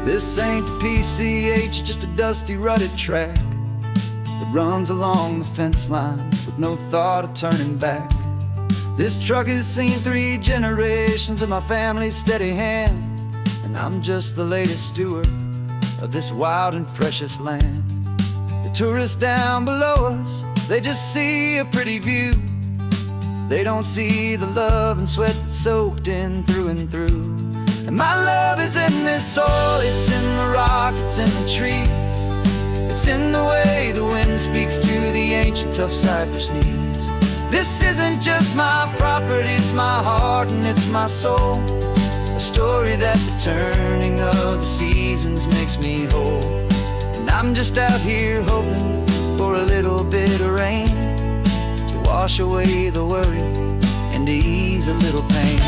This ain't the PCH, just a dusty rutted track that runs along the fence line with no thought of turning back. This truck has seen 3 generations of my family's steady hand, and I'm just the latest steward of this wild and precious land. The tourists down below us, they just see a pretty view. They don't see the love and sweat that's soaked in through and through. And my love is in this soil, it's in the rock, it's in the trees. It's in the way the wind speaks to the ancient tough cypress knees. This isn't just my property, it's my heart and it's my soul. A story that the turning of the seasons makes me whole. And I'm just out here hoping for a little bit of rain to wash away the worry and to ease a little pain.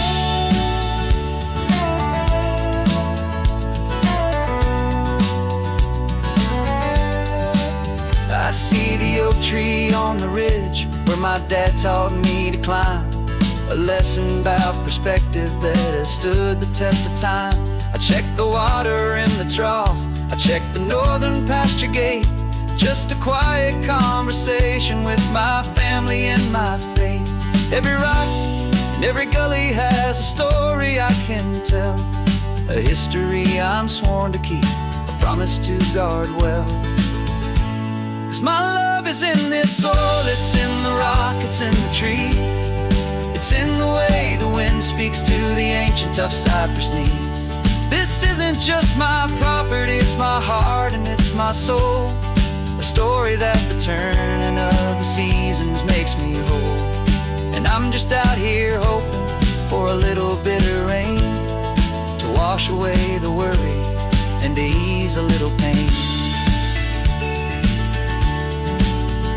I see the oak tree on the ridge where my dad taught me to climb, a lesson about perspective that has stood the test of time. I check the water in the trough, I check the northern pasture gate, just a quiet conversation with my family and my faith. Every rock and every gully has a story I can tell, a history I'm sworn to keep, a promise to guard well. 'Cause my love is in this soil, it's in the rock, it's in the trees. It's in the way the wind speaks to the ancient tough cypress knees. This isn't just my property, it's my heart and it's my soul. A story that the turning of the seasons makes me whole. And I'm just out here hoping for a little bit of rain to wash away the worry and to ease a little pain.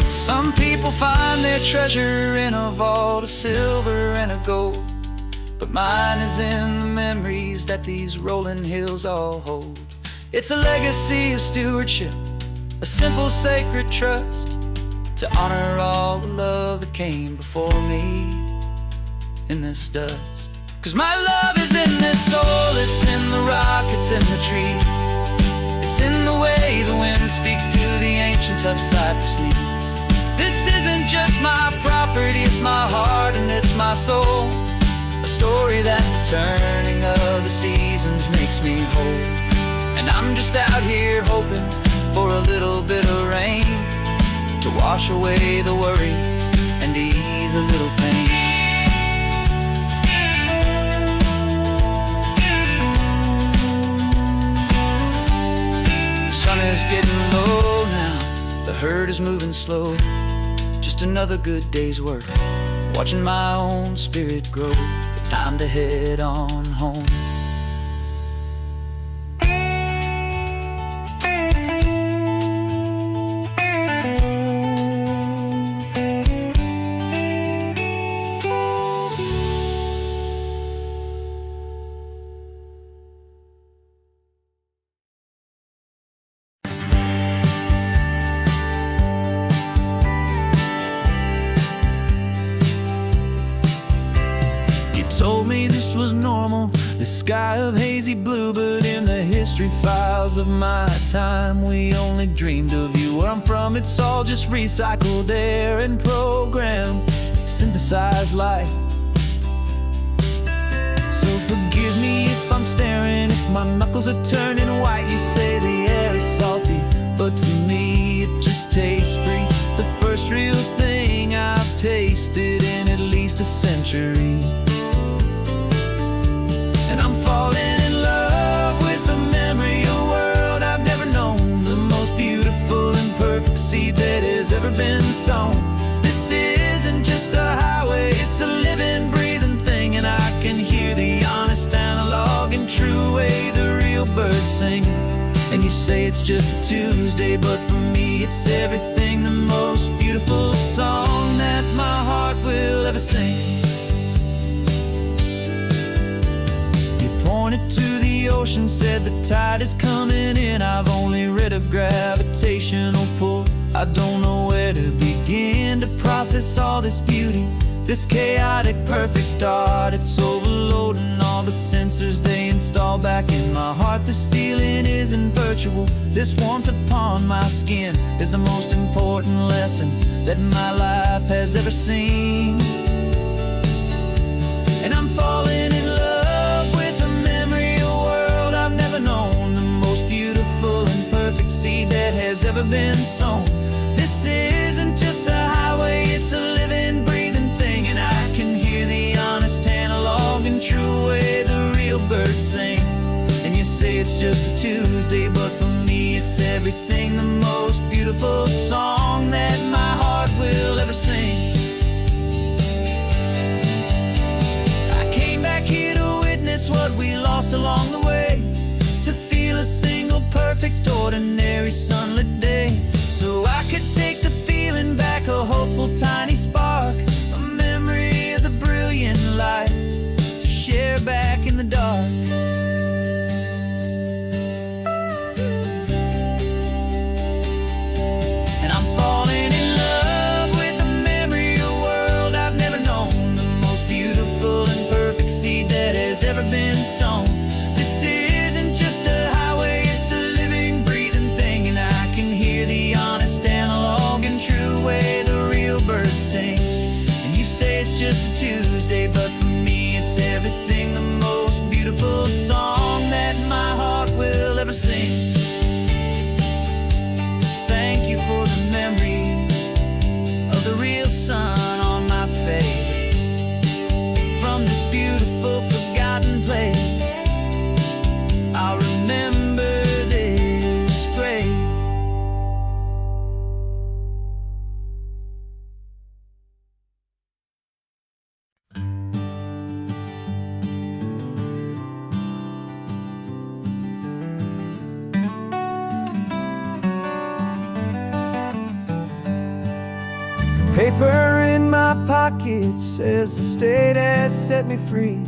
Some people find their treasure in a vault of silver and a gold, but mine is in the memories that these rolling hills all hold. It's a legacy of stewardship, a simple sacred trust, to honor all the love that came before me in this dust. 'Cause my love is in this soil, it's in the rock, it's in the trees. It's in the way the wind speaks to the ancient tough cypress knees. This isn't just my property, it's my heart and it's my soul. A story that the turning of the seasons makes me whole. And I'm just out here hoping for a little bit of rain to wash away the worry and to ease a little pain. The sun is getting low now, the herd is moving slow. Just another good day's work, watching my own spirit grow. It's time to head on home. Told me this was normal, the sky of hazy blue, but in the history files of my time, we only dreamed of you. Where I'm from, it's all just recycled air and programmed, synthesized light. So forgive me if I'm staring, if my knuckles are turning white. You say the air is salty, but to me it just tastes free. The first real thing I've tasted in at least a century. And I'm falling in love with the memory of a world I've never known, the most beautiful and perfect seed that has ever been sown. This isn't just a highway, it's a living, breathing thing, and I can hear the honest analog and true way the real birds sing. And you say it's just a Tuesday, but for me it's everything, the most beautiful song that my heart will ever sing. Pointed to the ocean, said the tide is coming in. I've only read of gravitational pull. I don't know where to begin to process all this beauty, this chaotic perfect art. It's overloading all the sensors they installed back in my heart. This feeling isn't virtual. This warmth upon my skin is the most important lesson that my life has ever seen. And I'm falling in love with the memory of a world I've never known, the most beautiful and perfect seed that has ever been sown. This isn't just a highway, it's a living, breathing thing, and I can hear the honest analog and true way the real birds sing. And you say it's just a Tuesday, but for me it's everything, the most beautiful song that my heart will ever sing. I came back here to witness what we lost along the way, to feel a single perfect ordinary sunlit day, so I could take the feeling back, a hopeful tiny spark, a memory of the brilliant light to share back in the dark. And I'm falling in love with the memory of a world I've never known, the most beautiful and perfect seed that has ever been sown. This isn't just a highway, it's a living, breathing thing, and I can hear the honest analog and true way the real birds sing. And you say it's just a Tuesday, but for me it's everything, the most beautiful song that my heart will ever sing. Thank you for the memory of the real sun on my face, from this beautiful forgotten place I'll remember this grace. Paper in my pocket says the state has set me free,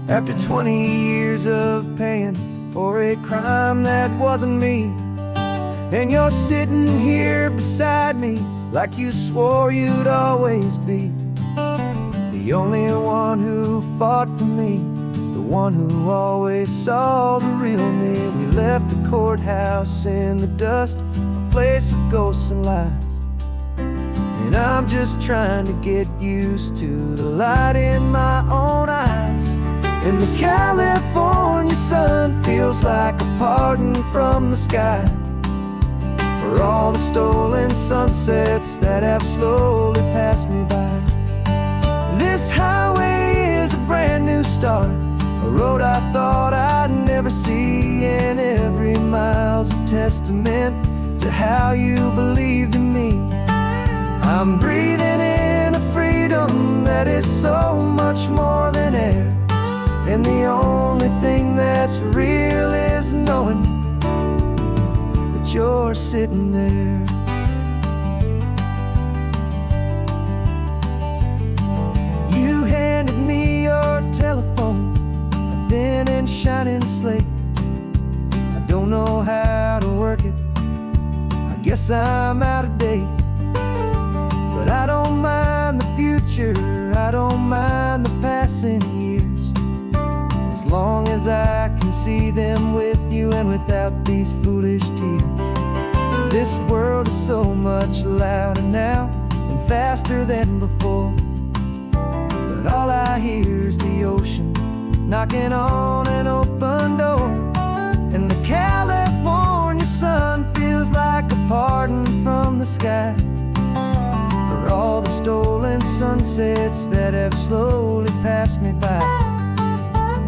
after 20 years of paying for a crime that wasn't me. And you're sitting here beside me like you swore you'd always be, the only one who fought for me, the one who always saw the real me. We left the courthouse in the dust, a place of ghosts and lies, and I'm just trying to get used to the light in my own eyes. And the California sun feels like a pardon from the sky for all the stolen sunsets that have slowly passed me by. This highway is a brand new start, a road I thought I'd never see, and every mile's a testament to how you believed in me. I'm breathing in a freedom that is so much more than air, and the only thing that's real is knowing that you're sitting there. You handed me your telephone, a thin and shining slate. I don't know how to work it, I guess I'm out of date. But I don't mind the future, I don't mind the passing years, as long as I can see them with you and without these foolish tears. This world is so much louder now and faster than before, but all I hear is the ocean knocking on an open door. And the California sun feels like a pardon from the sky for all the stolen sunsets that have slowly passed me by.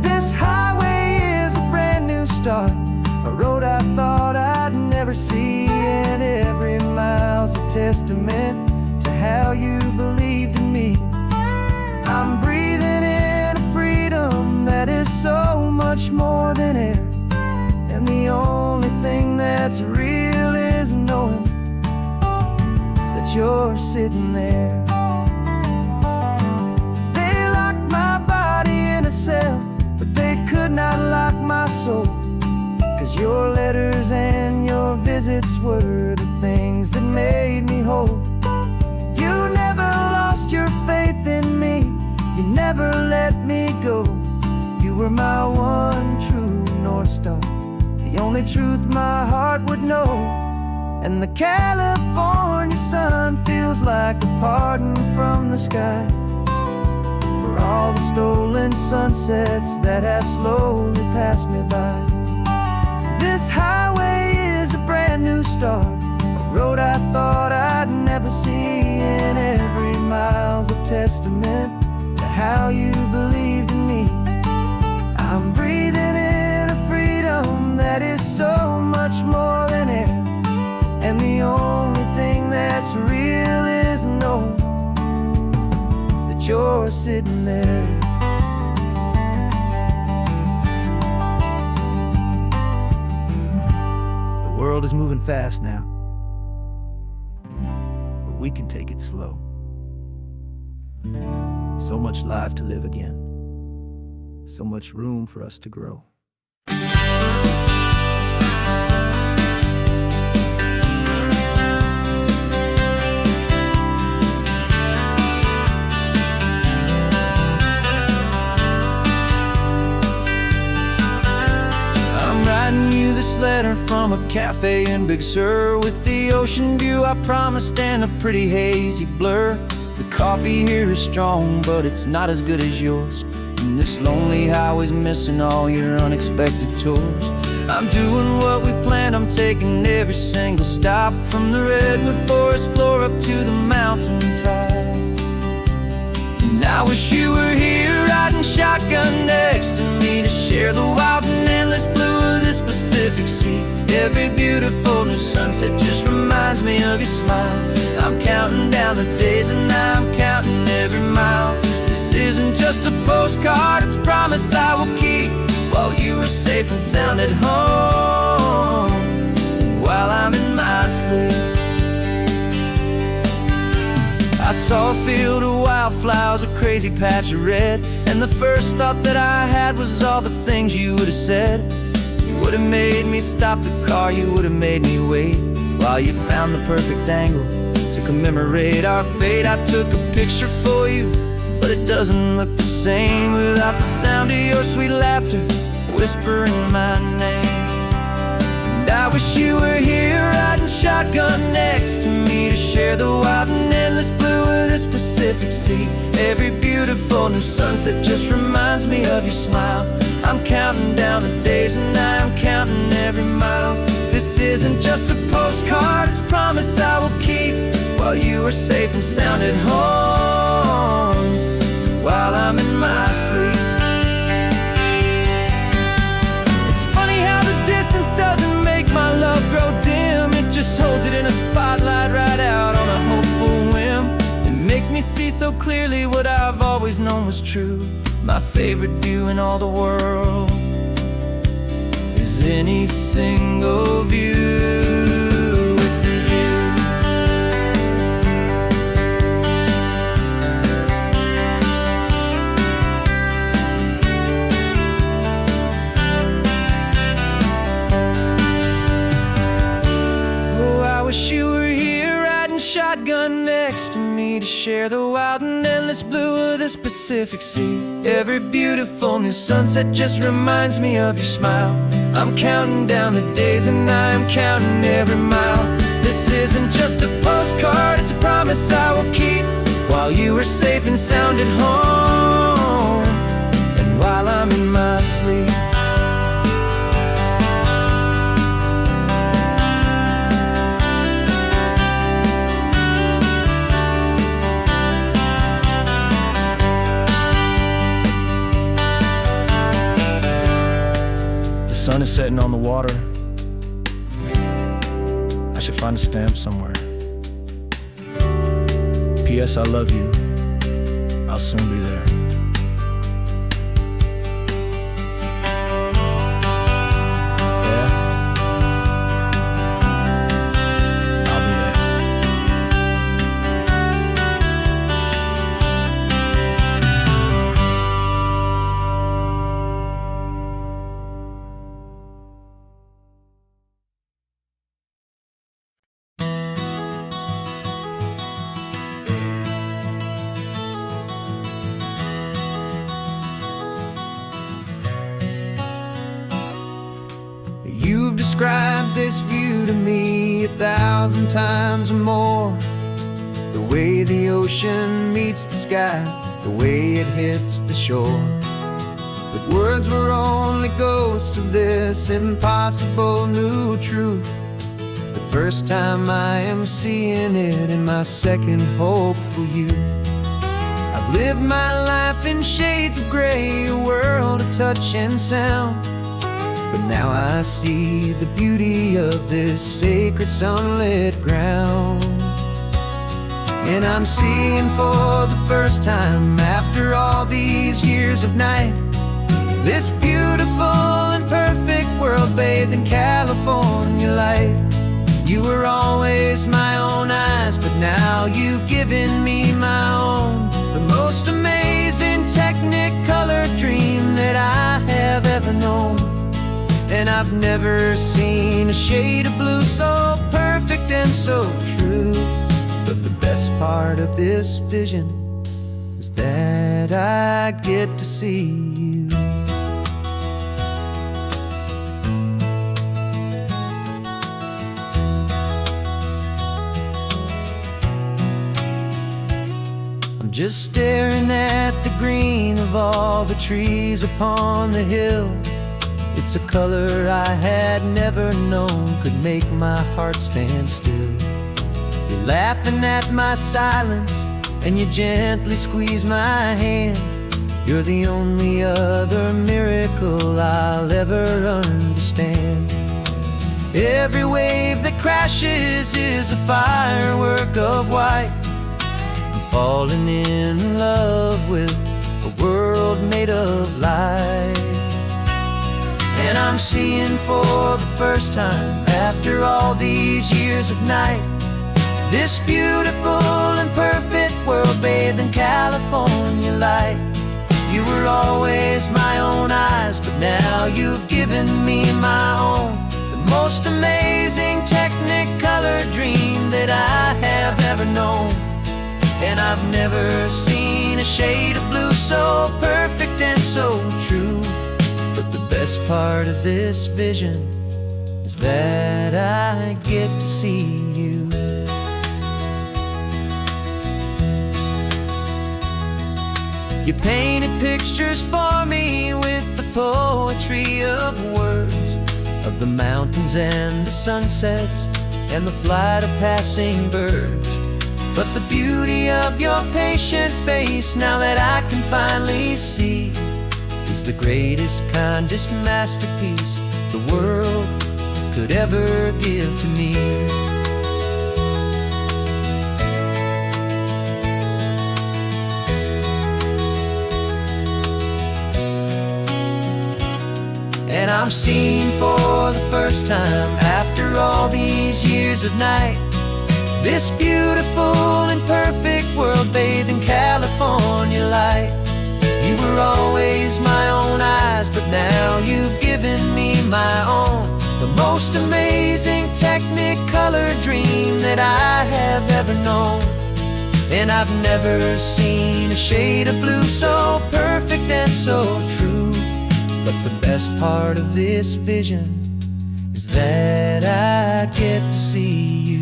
This highway is a brand new start, a road I thought I'd never see, and every mile's a testament to how you believed in me. I'm breathing in a freedom that is so much more than air, and the only thing that's real is knowing that you're sitting there. They locked my body in a cell, but they could not lock my soul, 'cause your letters and your visits were the things that made me whole. You never lost your faith in me, you never let me go. You were my one true only truth my heart would know. And the California sun feels like a pardon from the sky for all the stolen sunsets that have slowly passed me by. This highway is a brand new start, a road I thought I'd never see, and every mile's a testament to how you believed in me. I'm breathing in a freedom that is so much more than air, and the only thing that's real is knowing that you're sitting there. The world is moving fast now, but we can take it slow. So much life to live again, so much room for us to grow. I'm writing you this letter from a cafe in Big Sur, with the ocean view I promised and a pretty hazy blur. The coffee here is strong, but it's not as good as yours. And this lonely highway's missing all your unexpected tours. I'm doing what we planned, I'm taking every single stop, from the redwood forest floor up to the mountain top. And I wish you were here riding shotgun next to me to share the wild and endless blue of this Pacific Sea. Every beautiful new sunset just reminds me of your smile. I'm counting down the days and I'm counting every mile. This isn't just a postcard, it's a promise I will keep, while you are safe and sound at home, while I'm in my sleep. I saw a field of wildflowers, a crazy patch of red, and the first thought that I had was all the things you would have said. You would have made me stop the car, you would have made me wait, while you found the perfect angle to commemorate our fate. I took a picture for you, but it doesn't look the same without the sound of your sweet laughter whispering my name. And I wish you were here riding shotgun next to me to share the wild and endless blue of this Pacific Sea. Every beautiful new sunset just reminds me of your smile. I'm counting down the days and I'm counting every mile. This isn't just a postcard, it's a promise I will keep, while you are safe and sound at home, while I'm in my sleep. It's funny how the distance doesn't make my love grow dim. It just holds it in a spotlight right out on a hopeful whim. It makes me see so clearly what I've always known was true. My favorite view in all the world is any single view. Wish you were here riding shotgun next to me to share the wild and endless blue of this Pacific Sea. Every beautiful new sunset just reminds me of your smile. I'm counting down the days and I'm counting every mile. This isn't just a postcard, it's a promise I will keep, while you are safe and sound at home, and while I'm in my sleep. The sun is setting on the water. I should find a stamp somewhere. P.S. I love you. I'll soon be there. Yeah? I'll be there. described this view to me 1,000 times or more. The way the ocean meets the sky, the way it hits the shore. But words were only ghosts of this impossible new truth. The first time I am seeing it in my second hopeful youth. I've lived my life in shades of gray, a world of touch and sound. But now I see the beauty of this sacred sunlit ground. And I'm seeing for the first time, after all these years of night, this beautiful and perfect world bathed in California light. You were always my own eyes, but now you've given me my own. The most amazing technicolor dream that I have ever known. And I've never seen a shade of blue so perfect and so true. But the best part of this vision is that I get to see you. I'm just staring at the green of all the trees upon the hill. It's a color I had never known could make my heart stand still. You're laughing at my silence, and you gently squeeze my hand. You're the only other miracle I'll ever understand. Every wave that crashes is a firework of white. I'm falling in love with a world made of light. And I'm seeing for the first time, after all these years of night, this beautiful and perfect world bathed in California light. You were always my own eyes, but now you've given me my own. The most amazing technicolor dream that I have ever known. And I've never seen a shade of blue so perfect and so true. But the best part of this vision is that I get to see you. You painted pictures for me with the poetry of words, of the mountains and the sunsets and the flight of passing birds. But the beauty of your patient face, now that I can finally see, is the greatest, kindest masterpiece the world could ever give to me. And I'm seeing for the first time, after all these years of night, this beautiful and perfect world bathed in California light. You were always my own eyes, but now you've given me my own. The most amazing technicolor dream that I have ever known. And I've never seen a shade of blue so perfect and so true. But the best part of this vision is that I get to see you.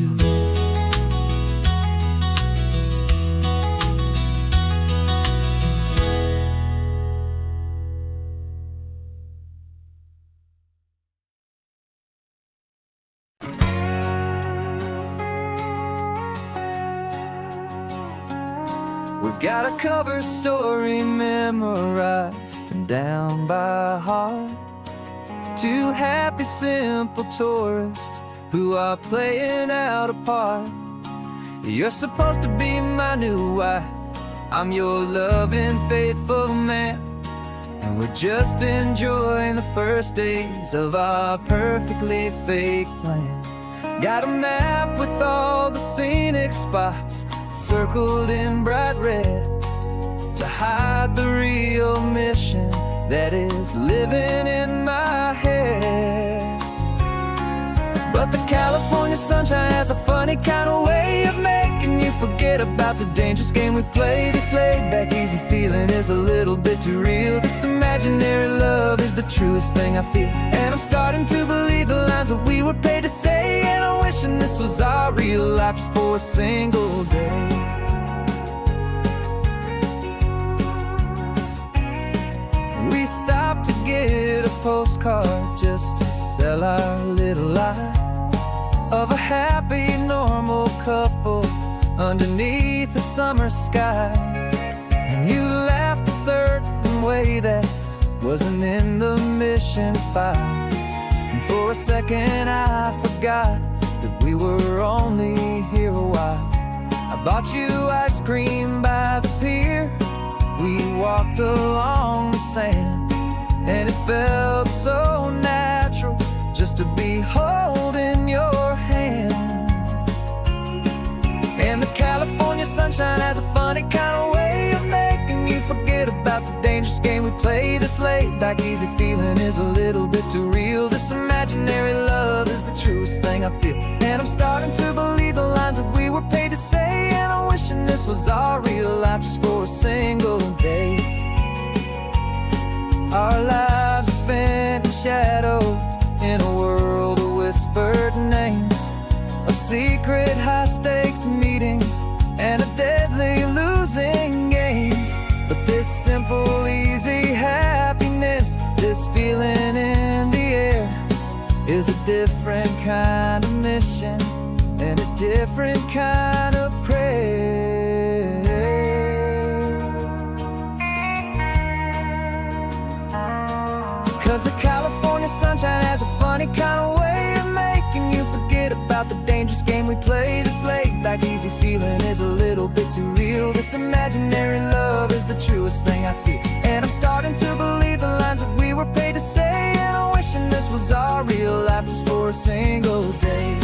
We've got a cover story memorized and down by heart. Two happy, simple tourists who are playing out a part. You're supposed to be my new wife, I'm your loving, faithful man. And we're just enjoying the first days of our perfectly fake plan. Got a map with all the scenic spots circled in bright red to hide the real mission that is living in my head. But the California sunshine has a funny kind of way of making you forget about the dangerous game we play. This laid back easy feeling is a little bit too real. This imaginary love is the truest thing I feel. And I'm starting to believe the lines that we were paid to say. And I'm wishing this was our real life just for a single day. We stopped to get a postcard just to sell our little lie of a happy, normal couple underneath the summer sky. And you laughed a certain way that wasn't in the mission file. And for a second I forgot that we were only here a while. I bought you ice cream by the pier. We walked along the sand, and it felt so natural just to be holding your hand. And the California sunshine has a funny kind of way of making you forget about the dangerous game we play. This laid back easy feeling is a little bit too real. This imaginary love is the truest thing I feel. And I'm starting to believe the lines that we were paid to say. And I'm wishing this was our real life just for a single day. Our lives are spent in shadows, in a world of whispered names, of secret high-stakes meetings and a deadly losing games. But this simple, easy happiness, this feeling in the air, is a different kind of mission and a different kind of prayer. 'Cause the California sunshine has a funny kind of way of making you forget about the dangerous game we play. This laid back easy feeling is a little bit too real. This imaginary love is the truest thing I feel. And I'm starting to believe the lines that we were paid to say. And I'm wishing this was our real life just for a single day.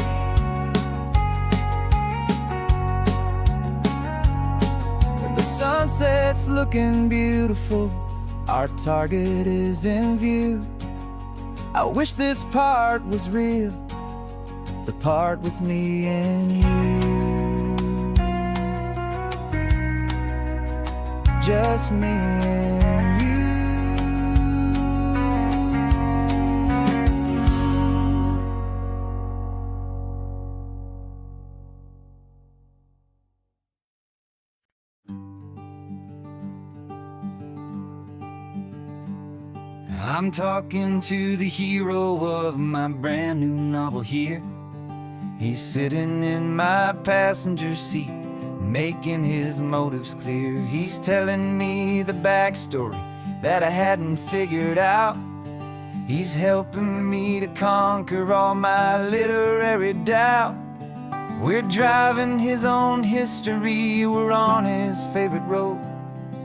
When the sunset's looking beautiful, our target is in view. I wish this part was real, the part with me and you. Just me and you. I'm talking to the hero of my brand new novel here. He's sitting in my passenger seat, making his motives clear. He's telling me the backstory that I hadn't figured out. He's helping me to conquer all my literary doubt. We're driving his own history, we're on his favorite road.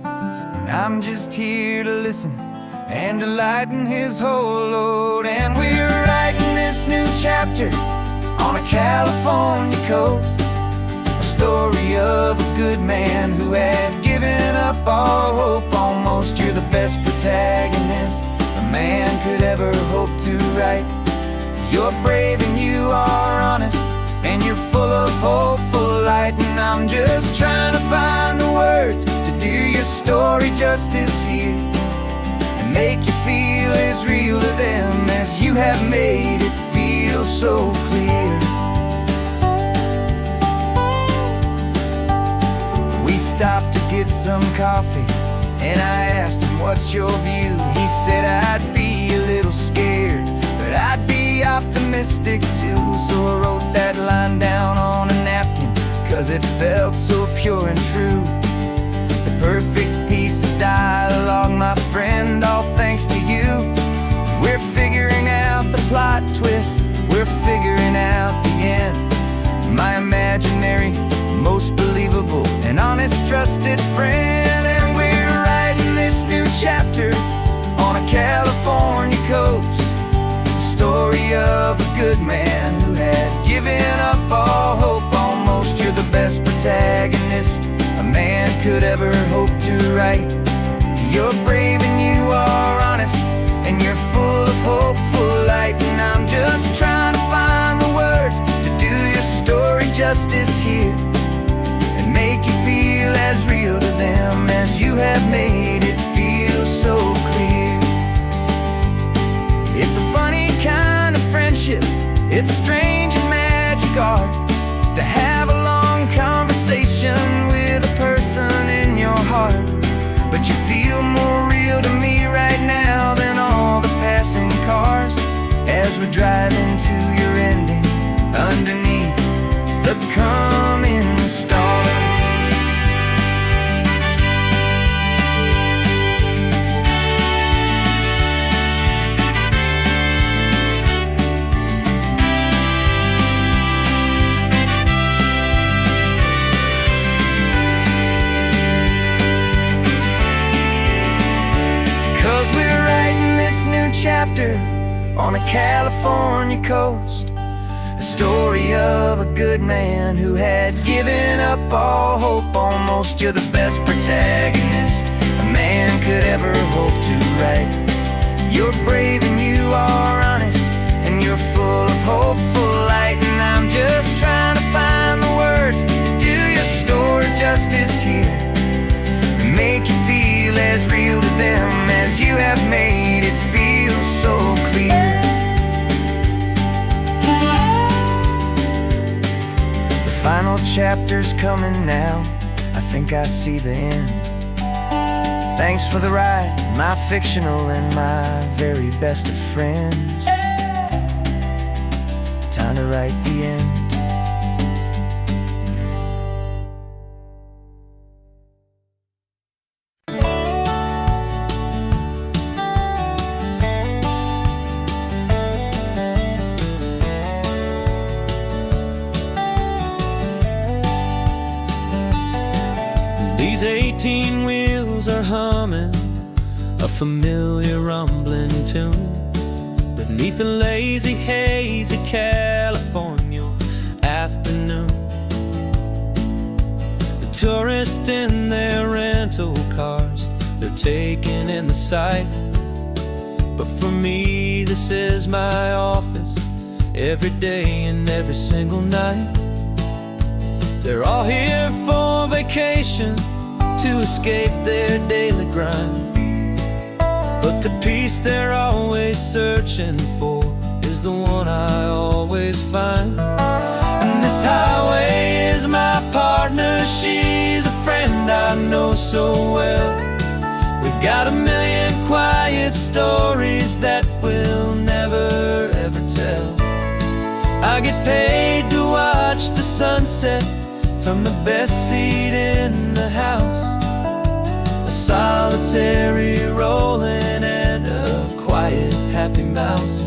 And I'm just here to listen and to lighten his whole load. And we're writing this new chapter on a California coast, a story of a good man who had given up all hope almost. You're the best protagonist a man could ever hope to write. You're brave and you are honest, and you're full of hopeful light. And I'm just trying to find the words to do your story justice here, make you feel as real to them as you have made it feel so clear. We stopped to get some coffee, and I asked him, what's your view? He said, I'd be a little scared, but I'd be optimistic too. So I wrote that line down on a napkin, 'cause it felt so pure and true. The perfect piece of dialogue, my friend, all thanks to you. We're figuring out the plot twist, we're figuring out the end. My imaginary, most believable and honest trusted friend. And we're writing this new chapter on a California coast, the story of a good man who had given up all hope almost. You're the best protagonist a man could ever hope to write. You're brave and you are honest, and you're full of hopeful light. And I'm just trying to find the words to do your story justice here, and make you feel as real to them as you have made it feel so clear. It's strange and magic art to have a long conversation with a person in your heart. But you feel more real to me right now than all the passing cars, as we're driving to your ending underneath the coming stars. Cause we're writing this new chapter on a California coast, a story of a good man who had given up all hope almost. You're the best protagonist a man could ever hope to write. You're brave and you are honest, and you're full of hopeful light. And I'm just trying to find the words to do your story justice here, and make you feel as real to them as you have made it feel so clear. The final chapter's coming now, I think I see the end. Thanks for the ride, my fictional and my very best of friends. Time to write the end. These 18 wheels are humming a familiar rumbling tune beneath the lazy, hazy California afternoon. The tourists in their rental cars, they're taking in the sight. But for me, this is my office, every day and every single night. They're all here for vacation, to escape their daily grind. But the peace they're always searching for is the one I always find. And this highway is my partner, she's a friend I know so well. We've got a million quiet stories that we'll never ever tell. I get paid to watch the sunset from the best seat in the house, a solitary rolling and a quiet happy mouse.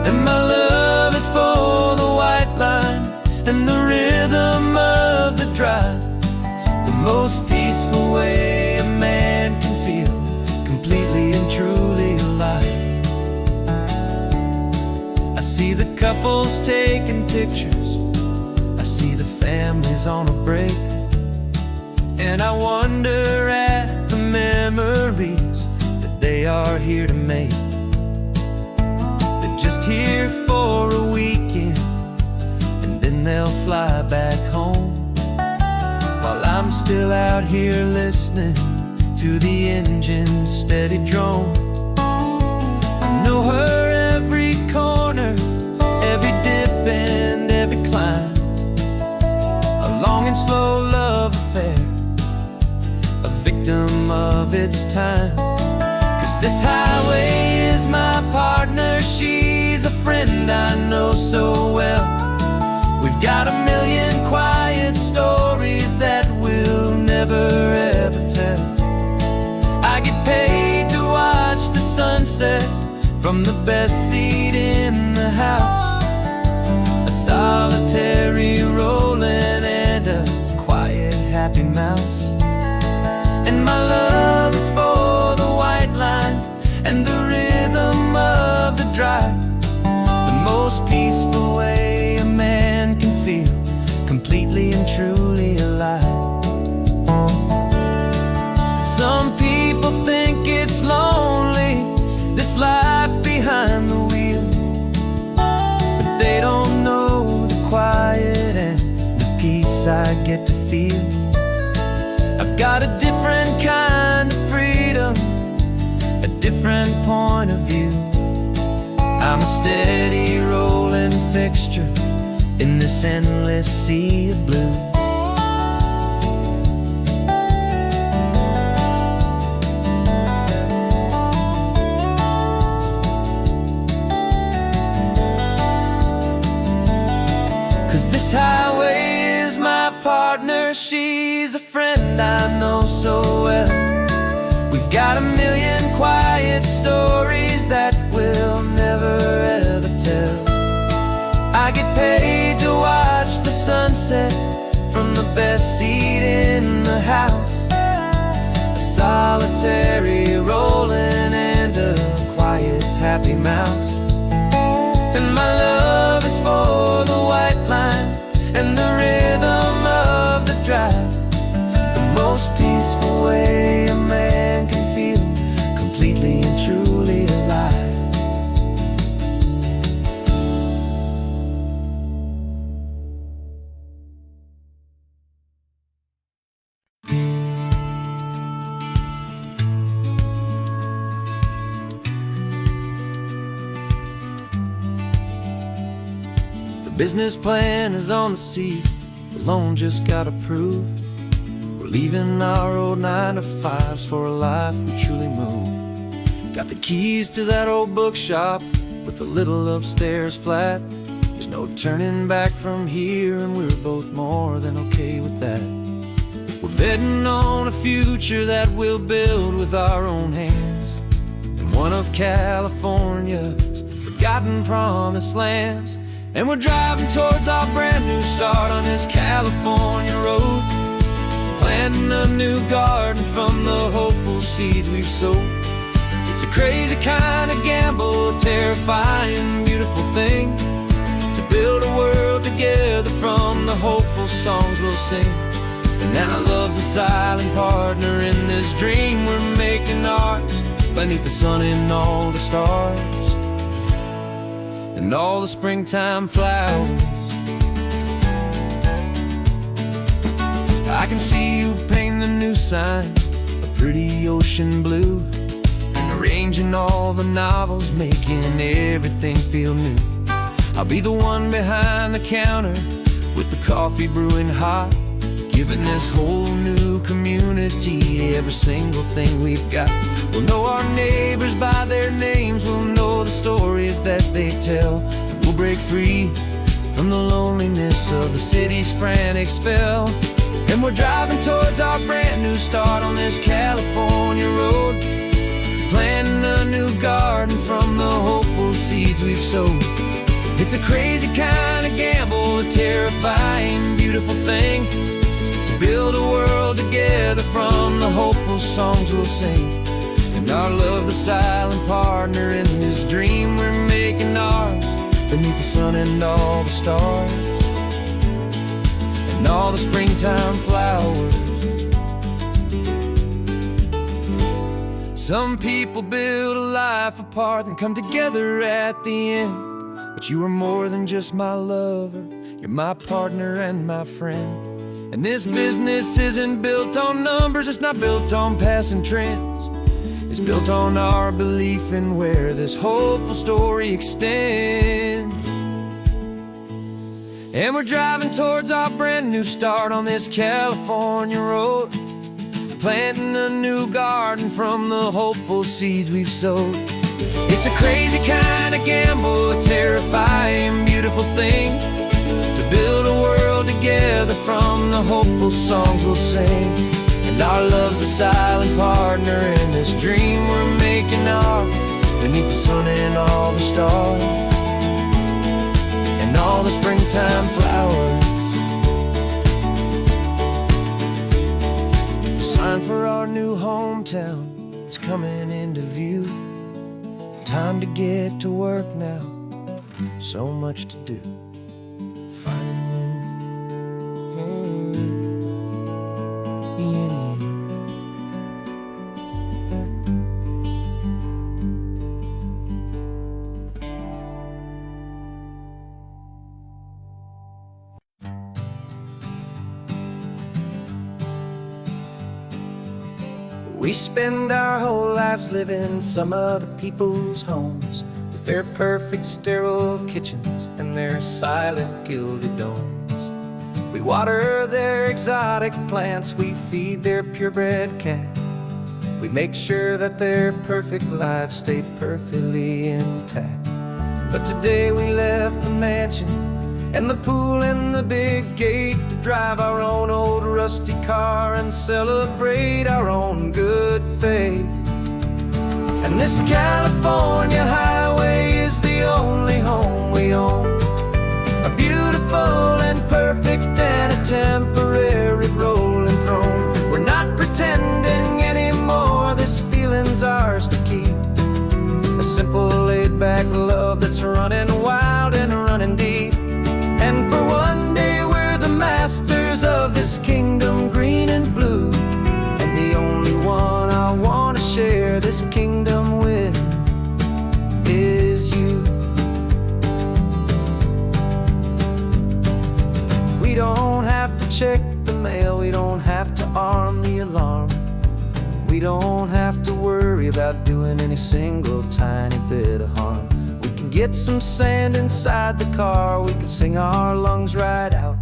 And my love is for the white line and the rhythm of the drive, the most peaceful way a man can feel completely and truly alive. I see the couples taking pictures, I see the families on a break, and I wonder at the memories that they are here to make. They're just here for a weekend, and then they'll fly back home, while I'm still out here listening to the engine's steady drone. I know her every corner, every dip and every climb, a long and slow love affair, a victim of its time. Cause this highway is my partner, she's a friend I know so well. We've got a million quiet stories that we'll never ever tell. I get paid to watch the sunset from the best seat in the house, a solitary rolling and a quiet happy mouse. And my love is for the white line and the rhythm of the drive, the most peaceful way a man can feel completely and truly alive. Some people think it's lonely, this life behind the wheel, but they don't know the quiet and the peace I get to feel. I've got a different kind of freedom, a different point of view. I'm a steady rolling in this endless sea of blue. Cause this highway is my partner, she's a friend I know so well. We've got a million quiet stories that we'll never ever tell. I get paid to watch the sunset from the best seat in the house. A solitary rolling and a quiet happy mouse. And my love is for the white line and the rhythm of the drive. The most peaceful way a man can feel completely and truly alive. The business plan is on the seat, the loan just got approved. We're leaving our old 9-to-5s for a life we truly move. Got the keys to that old bookshop with a little upstairs flat. There's no turning back from here, and we're both more than okay with that. We're betting on a future that we'll build with our own hands in one of California's forgotten promised lands. And we're driving towards our brand new start on this California road, planting a new garden from the hopeful seeds we've sowed. It's a crazy kind of gamble, a terrifying, beautiful thing, to build a world together from the hopeful songs we'll sing. And now love's a silent partner in this dream we're making ours, beneath the sun and all the stars and all the springtime flowers. I can see you painting the new sign a pretty ocean blue, and arranging all the novels, making everything feel new. I'll be the one behind the counter with the coffee brewing hot, giving this whole new community every single thing we've got. We'll know our neighbors by their names, we'll know the stories that they tell, and we'll break free from the loneliness of the city's frantic spell. And we're driving towards our brand new start on this California road, planting a new garden from the hopeful seeds we've sowed. It's a crazy kind of gamble, a terrifying, beautiful thing, to build a world together from the hopeful songs we'll sing. And our love, the silent partner in this dream we're making ours, beneath the sun and all the stars and all the springtime flowers. Some people build a life apart and come together at the end, but you are more than just my lover, you're my partner and my friend. And this business isn't built on numbers, it's not built on passing trends. It's built on our belief in where this hopeful story extends. And we're driving towards our brand new start on this California road, planting a new garden from the hopeful seeds we've sowed. It's a crazy kind of gamble, a terrifying, beautiful thing, to build a world together from the hopeful songs we'll sing. And our love's a silent partner in this dream we're making ours, beneath the sun and all the stars and all the springtime flowers. The sign for our new hometown is coming into view. Time to get to work now, so much to do. We spend our whole lives living some other people's homes, with their perfect sterile kitchens and their silent gilded domes. We water their exotic plants, we feed their purebred cat. We make sure that their perfect lives stay perfectly intact. But today we left the mansion and the pool and the big gate to drive our own old rusty car and celebrate our own good faith. And this California highway is the only home we own, a beautiful and perfect and a temporary rolling throne. We're not pretending anymore, this feeling's ours to keep. A simple laid-back love that's running wild and running deep. And for one day we're the masters of this kingdom green and blue, and the only one I want to share this kingdom with is you. We don't have to check the mail, we don't have to arm the alarm. We don't have to worry about doing any single tiny bit of harm. We can get some sand inside the car, we can sing our lungs right out.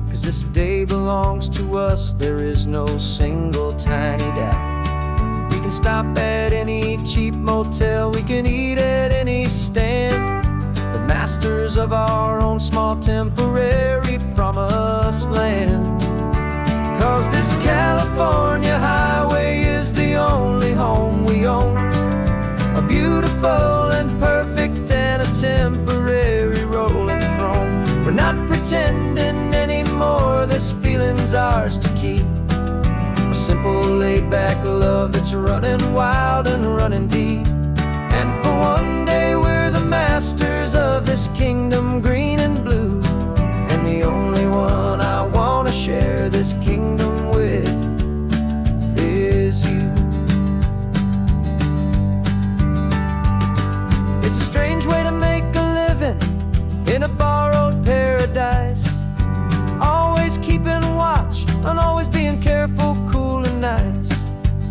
'Cause this day belongs to us, there is no single tiny doubt. We can stop at any cheap motel, we can eat at any stand, the masters of our own small temporary promised land. 'Cause this California highway is the only home we own, a beautiful and perfect and a temporary rolling throne. We're not pretending anymore, this feeling's ours to keep. A simple laid-back love that's running wild and running deep. And for one day we're the masters of this kingdom green and blue, and the only one I want to share this kingdom with is you. It's a strange way to make a living in a borrowed paradise, always keeping watch and always being careful, cool and nice.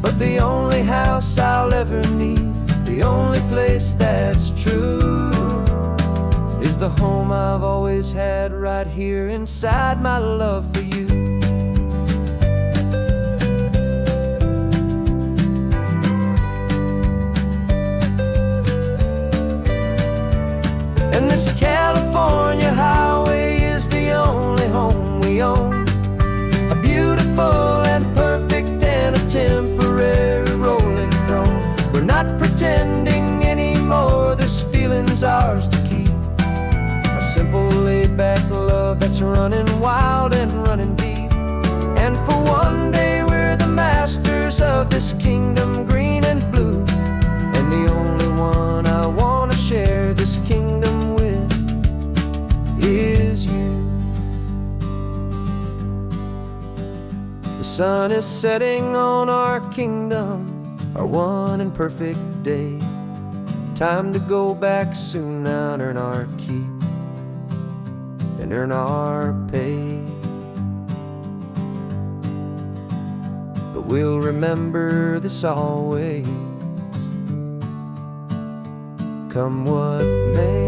But the only house I'll ever need, the only place that's true, is the home I've always had right here inside my love for you. And this California highway is the only home we own, a beautiful and perfect and a temporary rolling throne. We're not pretending anymore, this feeling's ours to keep. A simple laid-back love that's running wild and running deep. And for one day we're the masters of this kingdom green and blue, and the only one I want to share this kingdom with is you. The sun is setting on our kingdom, our one and perfect day. Time to go back soon now and earn our keep and earn our pay. But we'll remember this always, come what may.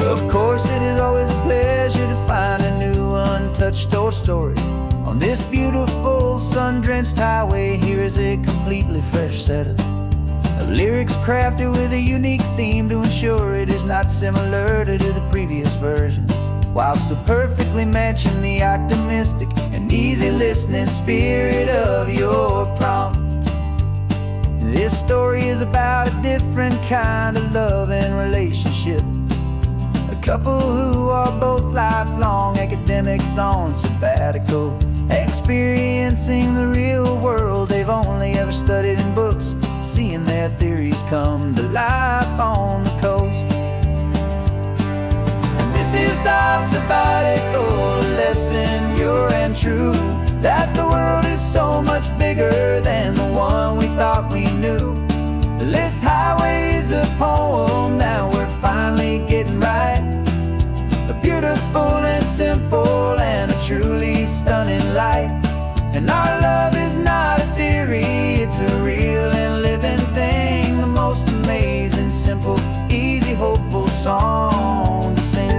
Of course, it is always a pleasure to find a new untouched old story. On this beautiful sun-drenched highway, here is a completely fresh set of lyrics crafted with a unique theme to ensure it is not similar to the previous versions, while still perfectly matching the optimistic and easy listening spirit of your prompt. This story is about a different kind of love and relationship, a couple who are both lifelong academics on sabbatical, experiencing the real world they've only ever studied in books, seeing their theories come to life on the coast. And this is our sabbatical lesson true, that the world is so much bigger than the one we thought we knew. This highway is a poem that we're finally getting right. A beautiful and simple and a truly stunning light. And our love is not a theory, it's a real and living thing. The most amazing, simple, easy, hopeful song to sing.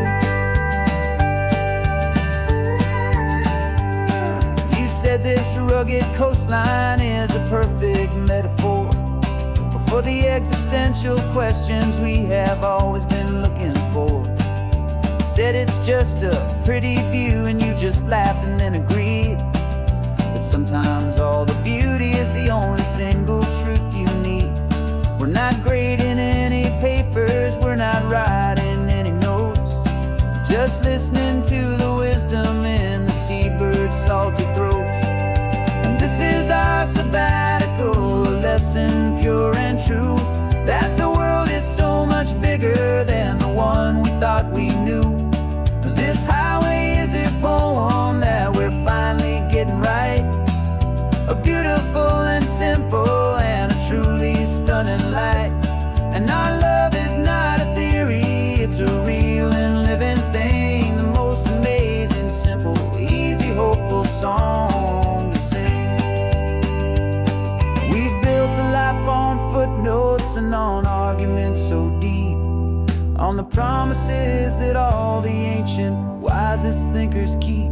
You said this rugged coastline is a perfect metaphor for the existential questions we have always been looking for. You said it's just a pretty view and you just laughed and then agreed. But sometimes all the beauty is the only single truth you need. We're not grading any papers, we're not writing any notes, just listening to the wisdom in the seabird's salty throats. And this is our sabbatical, a lesson pure and true, that the world is so much bigger than the one we thought we knew. This highway is a poem that we're finally getting right. A beautiful and simple and a truly stunning light. And our love is not a theory, it's a real and living thing. The most amazing, simple, easy, hopeful song to sing. We've built a life on footnotes and on arguments so deep, on the promises that all the ancient, wisest thinkers keep.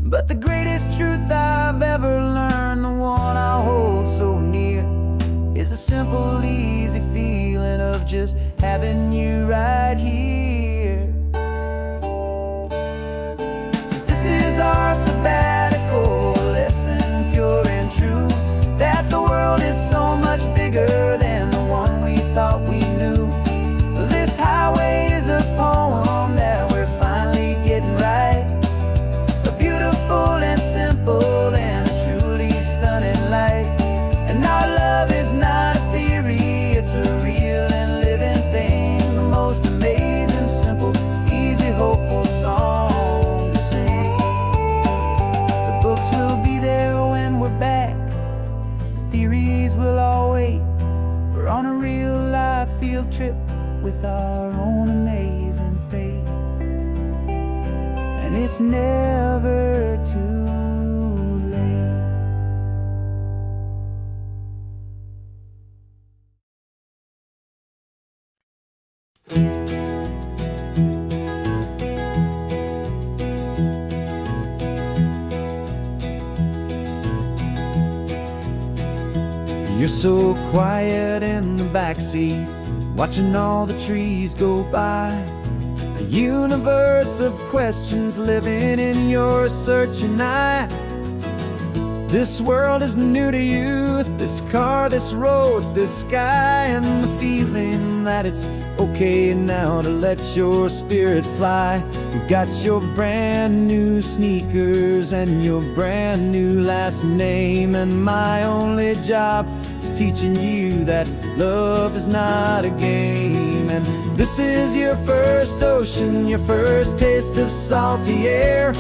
But the greatest truth I've ever learned, the one I hold so near, is a simple, easy feeling of just having you right here. 'Cause this is our sabbatical, lesson pure and true, that the world is so much bigger than the one we thought we knew. This highway is a poem that we're finally getting right. A beautiful and simple and a truly stunning light. And our love is not a theory, it's a real and living thing. The most amazing, simple, easy, hopeful song to sing. The books will be there when we're back, the theories will all wait. We're on a real life field trip with our own amazing fate. And it's never too late. You're so quiet in the backseat, watching all the trees go by. A universe of questions living in your searching eye. This world is new to you, this car, this road, this sky, and the feeling that it's okay now to let your spirit fly. You've got your brand new sneakers and your brand new last name, and my only job is teaching you that love is not a game. And this is your first ocean, your first taste of salty air.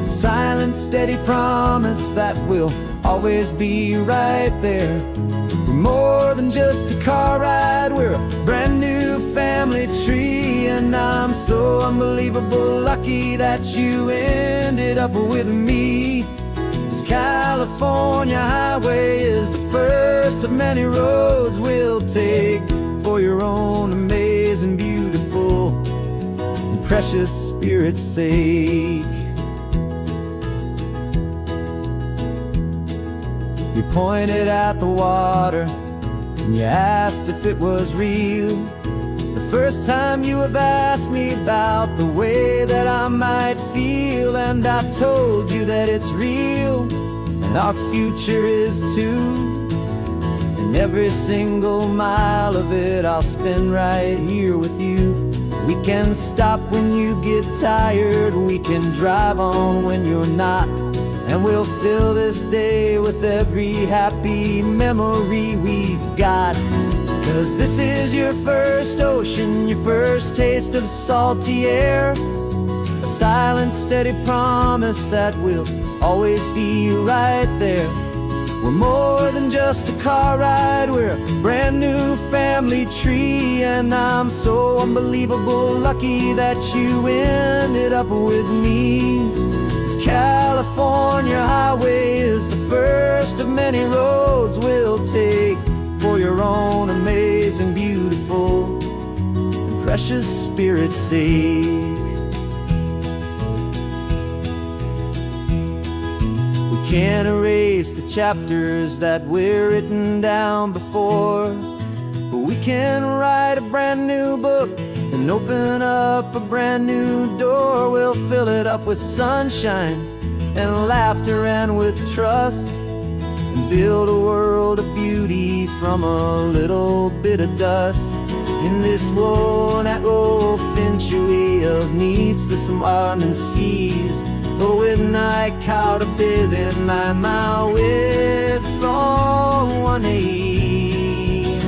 Silent, steady promise that we'll always be right there. We're more than just a car ride, we're a brand new family tree. And I'm so unbelievable lucky that you ended up with me. This California highway is the first of many roads we'll take for your own amazing, beautiful, and precious spirit's sake. You pointed at the water and you asked if it was real. The first time you have asked me about the way that I might feel, and I told you that it's real and our future is too. And every single mile of it I'll spend right here with you. We can stop when you get tired, we can drive on when you're not, and we'll fill this day with every happy memory we've got. 'Cause this is your first ocean, your first taste of salty air. A a silent, steady promise that we'll always be right there. We're more than just a car ride, we're a brand new family tree. And I'm so unbelievable lucky that you ended up with me. This California highway is the first of many roads we'll take for your own amazing, beautiful, and precious Spirit's sake. We can't erase the chapters that we're written down before, but we can write a brand new book and open up a brand new door. We'll fill it up with sunshine and laughter and with trust, and build a world of beauty from a little bit of dust. In this world century of needs, the surrounding seas, but with night caught a bit in my way from one aim.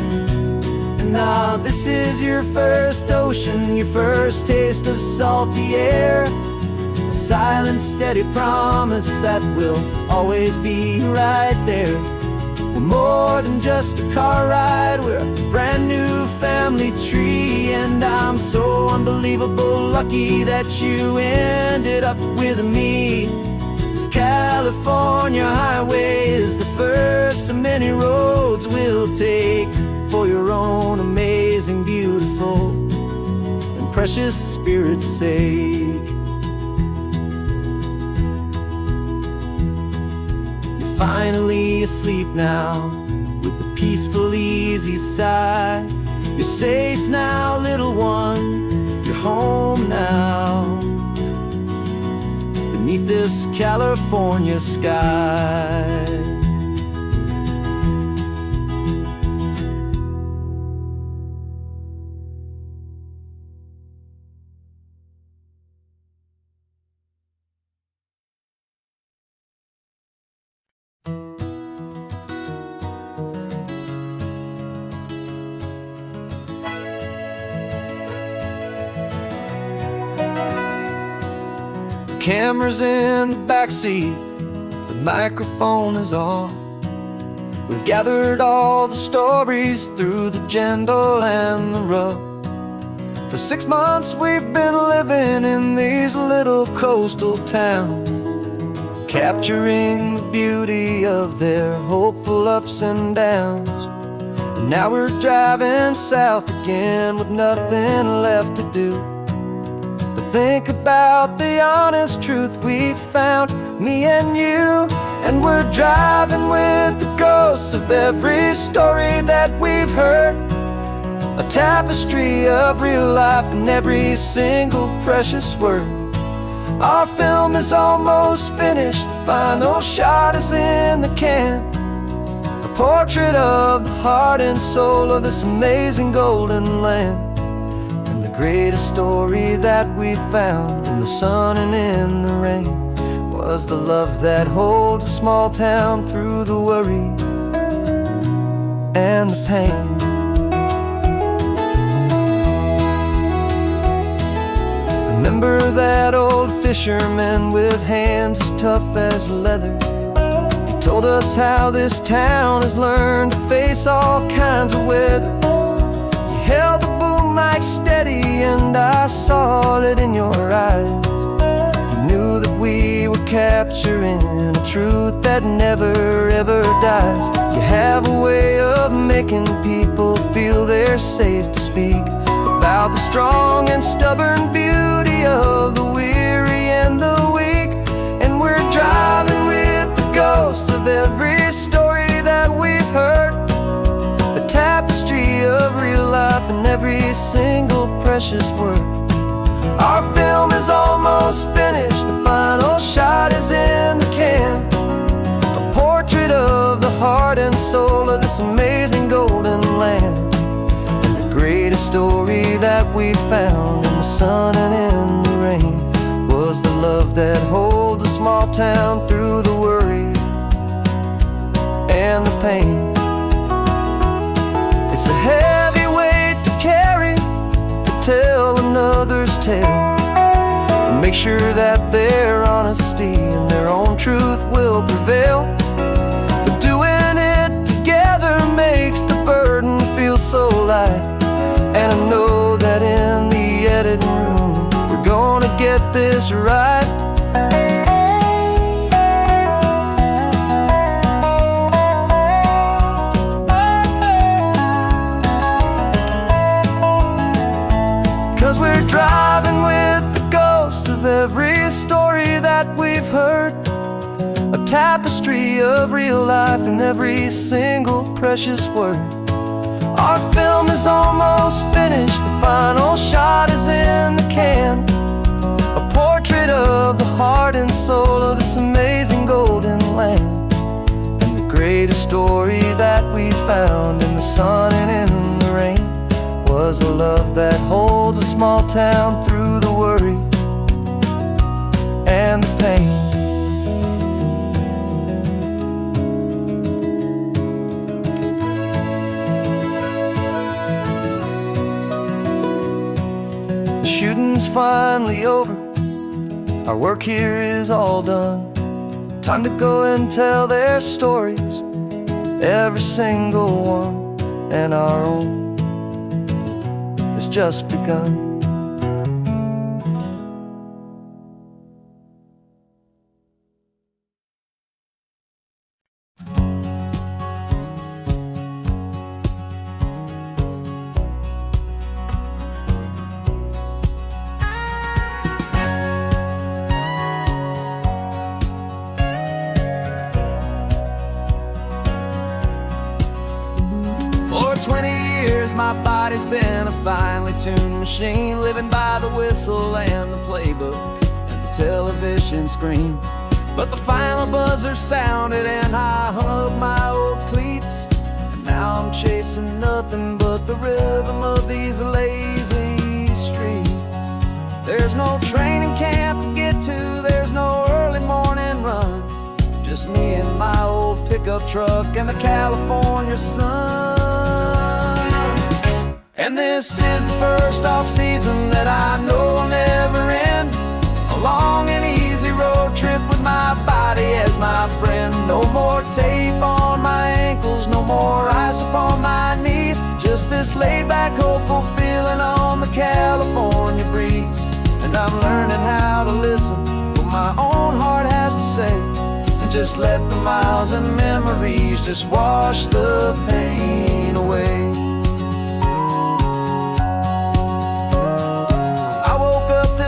And now this is your first ocean, your first taste of salty air, a silent, steady promise that we'll always be right there. We're more than just a car ride, we're a brand new family tree. And I'm so unbelievable lucky that you ended up with me. This California highway is the first of many roads we'll take for your own amazing, beautiful, and precious Spirit's sake. You're finally asleep now with a peaceful, easy sigh. You're safe now, little one, you're home now, beneath this California sky. Camera's in the backseat, the microphone is on. We've gathered all the stories through the gentle and the rough. For 6 months we've been living in these little coastal towns, capturing the beauty of their hopeful ups and downs. And now we're driving south again with nothing left to do. Think about the honest truth we found, me and you. And we're driving with the ghosts of every story that we've heard, a tapestry of real life in every single precious word. Our film is almost finished, the final shot is in the can, a portrait of the heart and soul of this amazing golden land. The greatest story that we found in the sun and in the rain was the love that holds a small town through the worry and the pain. Remember that old fisherman with hands as tough as leather? He told us how this town has learned to face all kinds of weather. He held the boom mic steady and I saw it in your eyes. You knew that we were capturing a truth that never ever dies. You have a way of making people feel they're safe to speak about the strong and stubborn beauty of the weary and the weak. And we're driving with the ghosts of every story that we've heard, a tapestry of real life in every single precious word. Our film is almost finished, the final shot is in the can, a portrait of the heart and soul of this amazing golden land. And the greatest story that we found in the sun and in the rain was the love that holds a small town through the worry and the pain. It's a heavy weight to carry, to tell another's tale, make sure that their honesty and their own truth will prevail. But doing it together makes the burden feel so light. And I know that in the editing room we're gonna get this right. 'Cause we're driving with the ghosts of every story that we've heard, a tapestry of real life in every single precious word. Our film is almost finished, the final shot is in the can, a portrait of the heart and soul of this amazing golden land. And the greatest story that we found in the sun and in the rain was a love that holds a small town through the worry and the pain. The shooting's finally over, our work here is all done. Time to go and tell their stories, every single one, and our own has just begun. For 20 years my body's been a finely tuned machine, living by the whistle and the playbook and the television screen. But the final buzzer sounded and I hung up my old cleats, and now I'm chasing nothing but the rhythm of these lazy streets. There's no training camp to get to, there's no early morning run, just me and my old pickup truck and the California sun. And this is the first off-season that I know will never end, a long and easy road trip with my body as my friend. No more tape on my ankles, no more ice upon my knees, just this laid-back, hopeful feeling on the California breeze. And I'm learning how to listen what my own heart has to say, and just let the miles and memories just wash the pain away.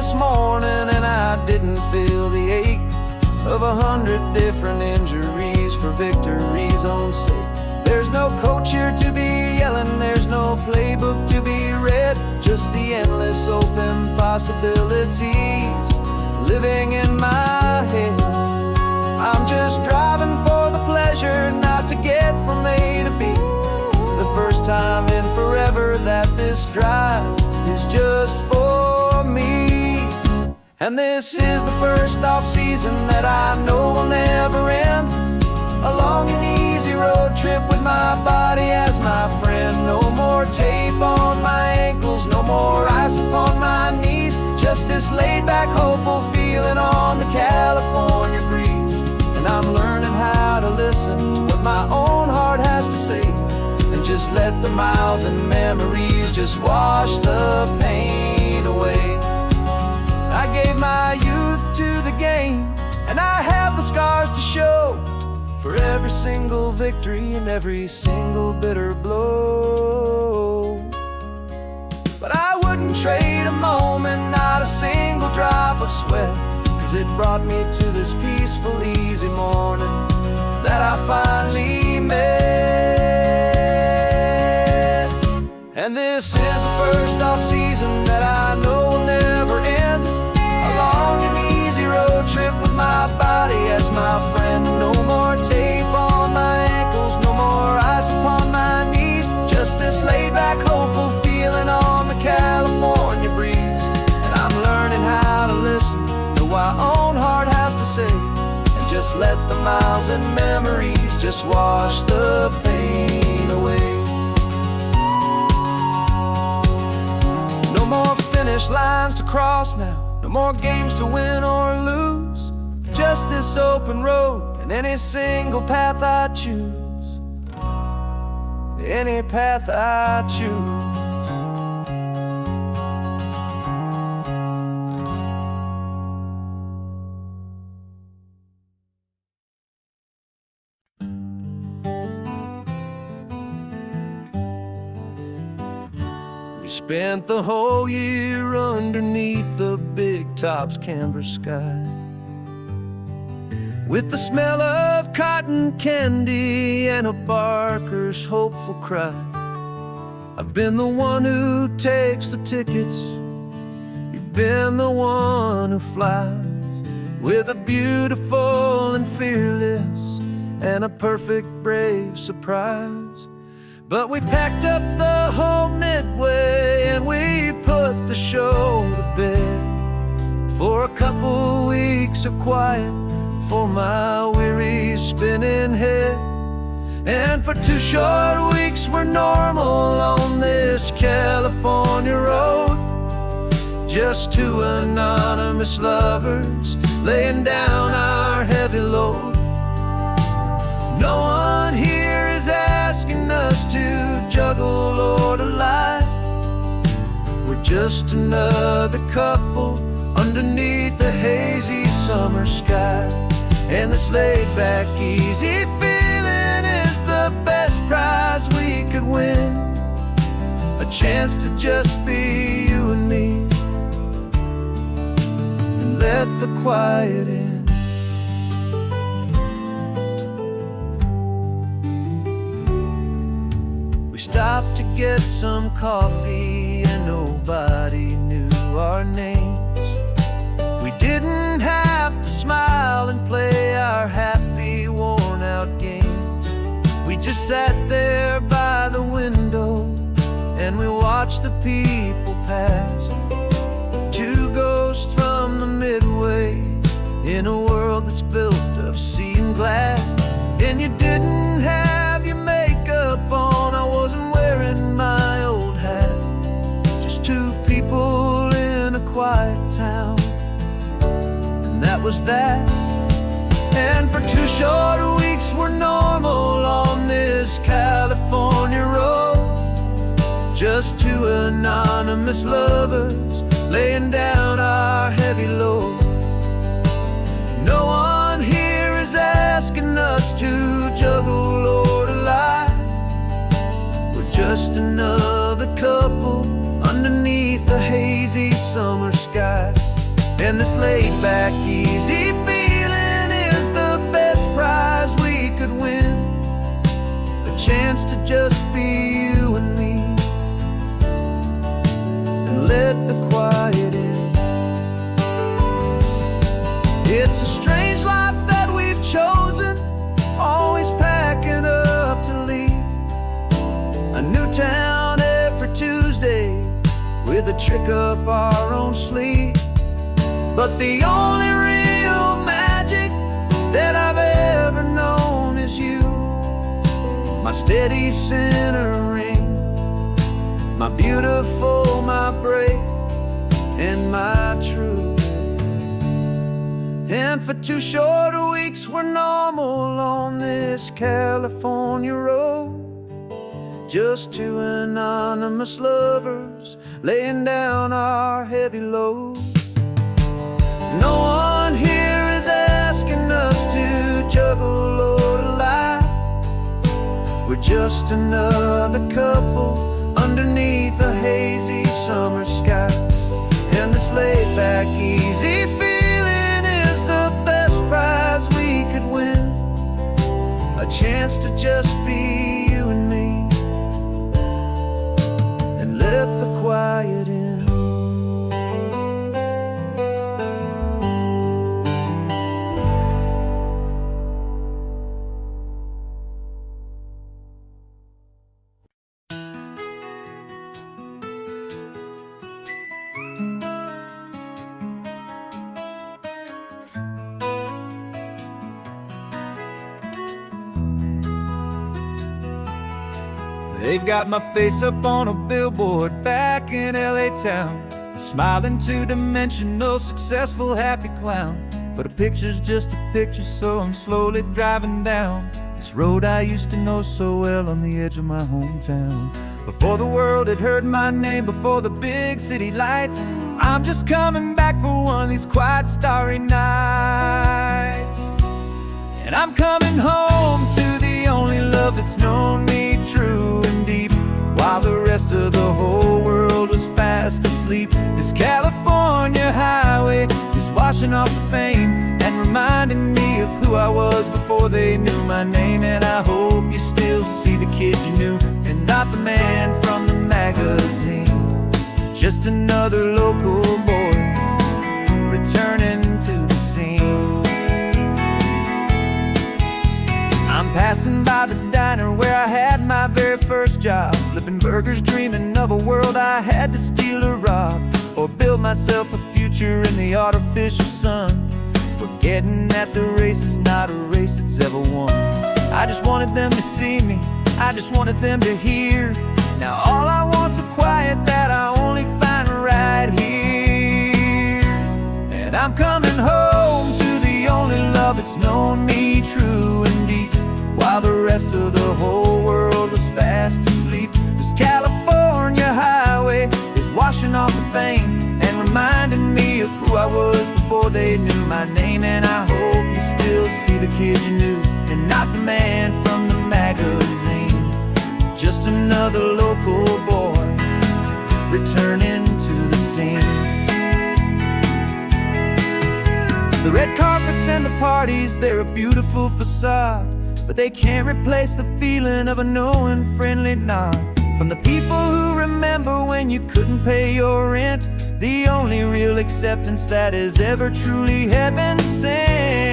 This morning and I didn't feel the ache of 100 different injuries for victory's own sake. There's no coach here to be yelling, there's no playbook to be read, just the endless open possibilities living in my head. I'm just driving for the pleasure, not to get from A to B. The first time in forever that this drive is just for me. And this is the first off-season that I know will never end, a long and easy road trip with my body as my friend. No more tape on my ankles, no more ice upon my knees, just this laid-back, hopeful feeling on the California breeze. And I'm learning how to listen to what my own heart has to say, and just let the miles and memories just wash the pain away. I gave my youth to the game, and I have the scars to show for every single victory and every single bitter blow. But I wouldn't trade a moment, not a single drop of sweat, 'cause it brought me to this peaceful, easy morning that I finally met. And this is the first off-season that I know will never end, a long and easy road trip with my body as my friend. No more tape on my ankles, no more ice upon my knees, just this laid-back, hopeful feeling on the California breeze. And I'm learning how to listen to what my own heart has to say, and just let the miles and memories just wash the pain away. No more finish lines to cross now, no more games to win or lose, just this open road and any single path I choose. Any path I choose. We spent the whole year underneath the big top's canvas sky, with the smell of cotton candy and a barker's hopeful cry. I've been the one who takes the tickets, you've been the one who flies, with a beautiful and fearless and a perfect brave surprise. But we packed up the whole Midway and we put the show to bed, for a couple weeks of quiet for my weary spinning head. And for 2 short weeks we're normal on this California road, just 2 anonymous lovers laying down our heavy load. No one here is asking us to juggle or to lie. We're just another couple underneath the hazy summer sky. And this laid-back, easy feeling is the best prize we could win, a chance to just be you and me, and let the quiet in. We stopped to get some coffee and nobody knew our names. We didn't have to smile and play our happy, worn-out games. We just sat there by the window and we watched the people pass, 2 ghosts from the Midway in a world that's built of sea and glass. And you didn't have your makeup on, I wasn't wearing my old hat, just 2 people in a quiet town, and that was that. And for 2 short weeks we're normal on this California road, just 2 anonymous lovers laying down our heavy load. No one here is asking us to juggle or to lie. We're just another couple underneath the hazy summer sky. And this laid-back, easy feeling is the best prize we could win, a chance to just be you and me, and let the quiet in. It's a strange life that we've chosen, always packing up to leave a new town every Tuesday with a trick up our own sleeve. But the only real magic that I've ever known is you, my steady centering, my beautiful, my brave, and my true. And for 2 short weeks we're normal on this California road, just 2 anonymous lovers laying down our heavy load. No one here is asking us to juggle or to lie. We're just another couple underneath a hazy summer sky. And this laid-back, easy feeling is the best prize we could win, a chance to just be you and me, and let the quiet in. They've got my face up on a billboard back in LA town, Smiling two-dimensional, successful, happy clown. But a picture's just a picture, so I'm slowly driving down this road I used to know so well on the edge of my hometown. Before the world had heard my name, before the big city lights, I'm just coming back for one of these quiet, starry nights. And I'm coming home to the only love that's known me true and deep, while the rest of the whole world was fast asleep. This California highway is washing off the fame and reminding me of who I was before they knew my name. And I hope you still see the kid you knew, and not the man from the magazine. Just another local boy returning to the scene. I'm passing by the diner where I had my very first job, flipping burgers, dreaming of a world I had to steal or rob, or build myself a future in the artificial sun, forgetting that the race is not a race that's ever won. I just wanted them to see me, I just wanted them to hear. Now all I want's a quiet that I only find right here. And I'm coming home to the only love that's known me true and deep, while the rest of the whole world was fast asleep. This California highway is washing off the fame and reminding me of who I was before they knew my name. And I hope you still see the kid you knew, and not the man from the magazine. Just another local boy returning to the scene. The red carpets and the parties, they're a beautiful facade, but they can't replace the feeling of a knowing, friendly nod from the people who remember when you couldn't pay your rent. The only real acceptance that is ever truly heaven sent.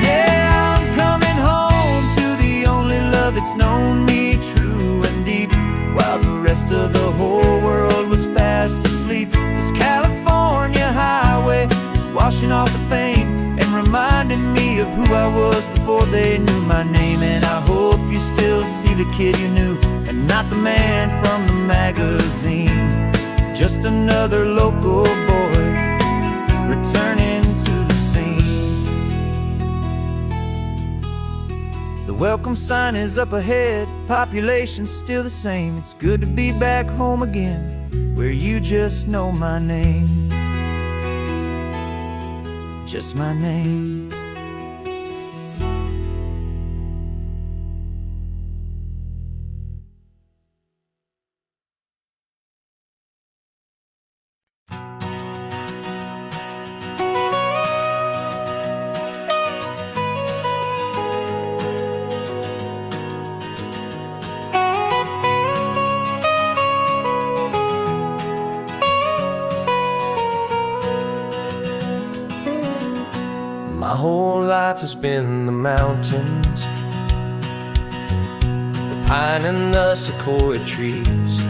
Yeah, I'm coming home to the only love that's known me true and deep, while the rest of the whole world was fast asleep. This California highway is washing off the fame and reminding me of who I was before they knew my name. And I hope you still see the kid you knew, and not the man from the magazine. Just another local boy returning to the scene. The welcome sign is up ahead, population's still the same. It's good to be back home again, where you just know my name. Just my name. My whole life has been the mountains, the pine and the sequoia trees,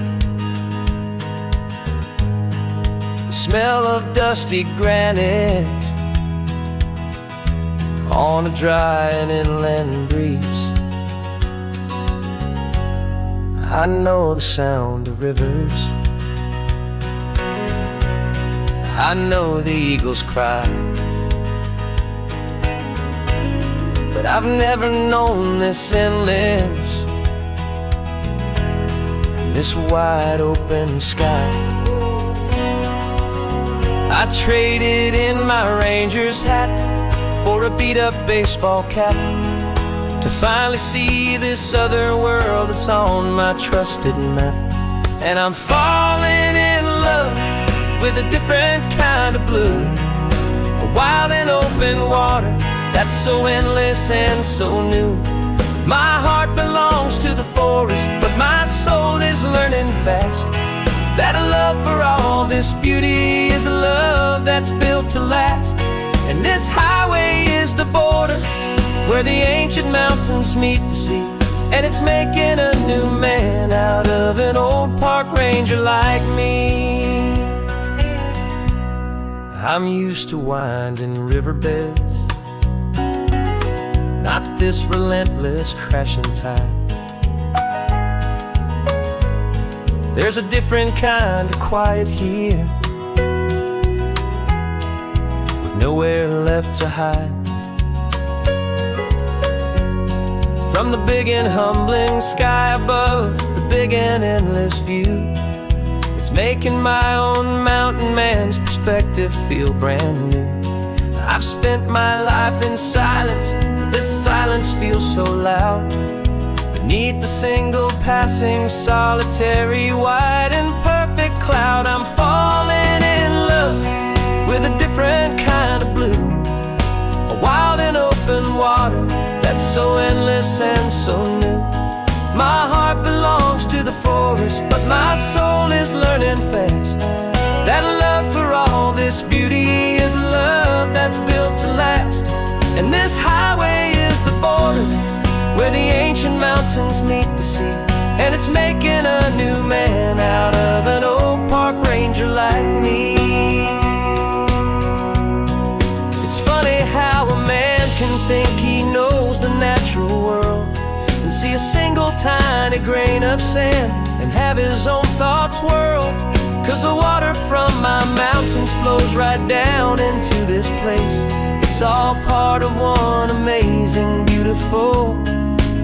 the smell of dusty granite on a dry and inland breeze. I know the sound of rivers, I know the eagles cry, but I've never known this endless, this wide open sky. I traded in my Ranger's hat for a beat-up baseball cap, to finally see this other world that's on my trusted map. And I'm falling in love with a different kind of blue, a wild and open water that's so endless and so new. My heart belongs to the forest, but my soul is learning fast that a love for all this beauty is a love that's built to last. And this highway is the border where the ancient mountains meet the sea, and it's making a new man out of an old park ranger like me. I'm used to winding riverbeds, not this relentless crashing tide. There's a different kind of quiet here, with nowhere left to hide. From the big and humbling sky above, the big and endless view, it's making my own mountain man's perspective feel brand new. I've spent my life in silence, but this silence feels so loud. Beneath the single passing solitary white and perfect cloud, I'm falling in love with a different kind of blue, a wild and open water that's so endless and so new. My heart belongs to the forest, but my soul is learning fast that love for all this beauty is love that's built to last. And this highway is the border where the ancient mountains meet the sea, and it's making a new man out of an old park ranger like me. It's funny how a man can think he knows the natural world and see a single tiny grain of sand and have his own thoughts whirl. 'Cause the water from my mountains flows right down into this place. It's all part of one amazing, beautiful,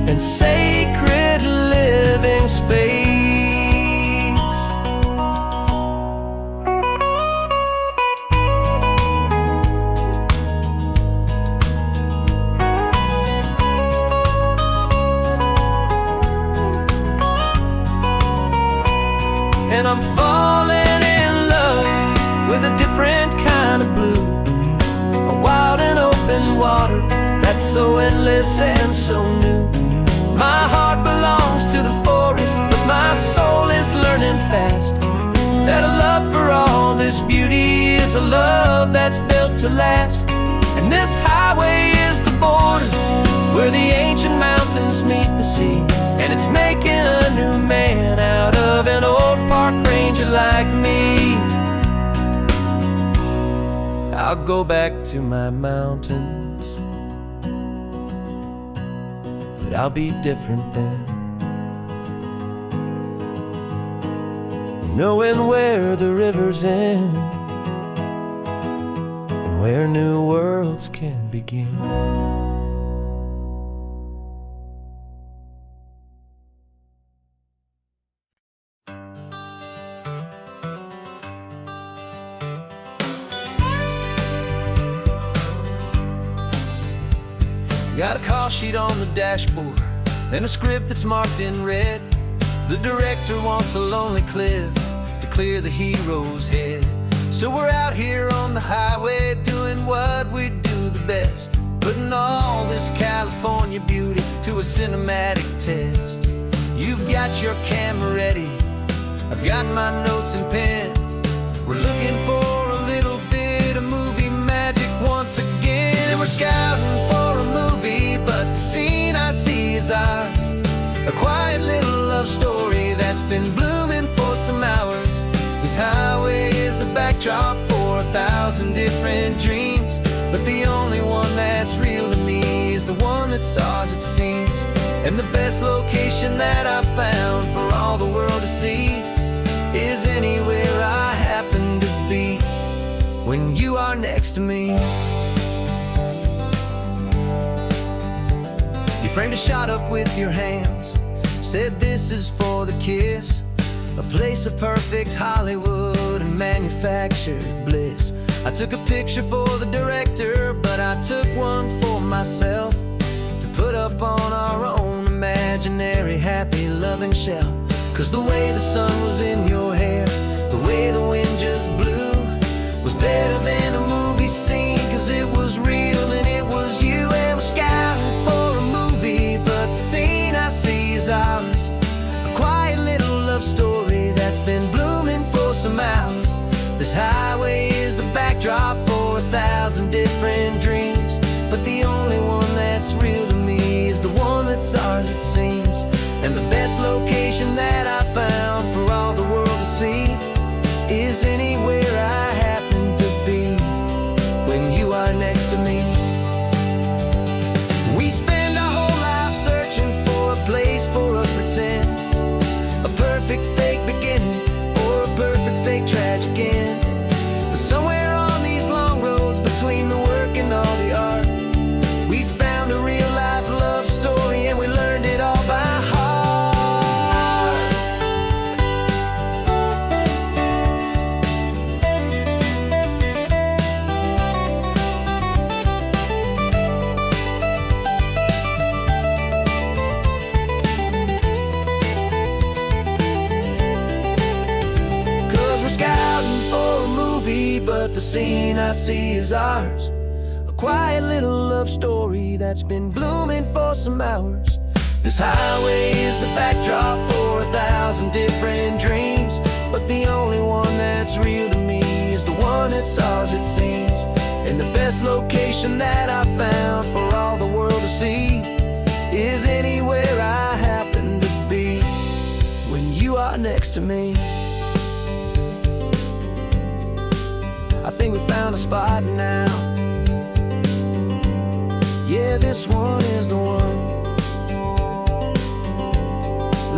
and sacred living space. And I'm falling in love with a different kind of blue, a wild and open water that's so endless and so new. My heart belongs to the forest, but my soul is learning fast that a love for all this beauty is a love that's built to last. And this highway is the border where the ancient mountains meet the sea, and it's making a new man out of an old park ranger like me. I'll go back to my mountains, but I'll be different then, knowing where the rivers end and where new worlds can begin. Got a call sheet on the dashboard and a script that's marked in red. The director wants a lonely cliff to clear the hero's head. So we're out here on the highway doing what we do the best, putting all this California beauty to a cinematic test. You've got your camera ready, I've got my notes and pen. We're looking for a little bit of movie magic once again. And we're scouting for a movie, but the scene I see is ours, a quiet little love story that's been blooming for some hours. This highway is the backdrop for 1,000 different dreams, but the only one that's real to me is the one that's ours, it seems. And the best location that I've found for all the world to see is anywhere I happen to be when you are next to me. You framed a shot up with your hands, said this is for the kiss, a place of perfect Hollywood and manufactured bliss. I took a picture for the director, but I took one for myself to put up on our own imaginary happy loving shelf. 'Cause the way the sun was in your hair, the way the wind just blew, was better than a movie scene, 'cause it was real and it was you. And we're scouting for a movie, but the scene I see is ours, a quiet little love story that's been blooming for some hours. This highway is the backdrop for 1,000 different dreams, but the only one that's real to me is the one that's ours, it seems. And the best location that I found for all the world to see is anywhere I happen to be scene I see is ours. A quiet little love story that's been blooming for some hours. This highway is the backdrop for 1,000 different dreams, but the only one that's real to me is the one that's ours, it seems. And the best location that I found for all the world to see is anywhere I happen to be when you are next to me. I think we found a spot now. Yeah, this one is the one.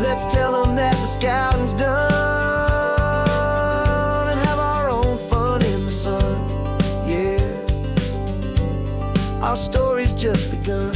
Let's tell them that the scouting's done and have our own fun in the sun. Yeah, our story's just begun.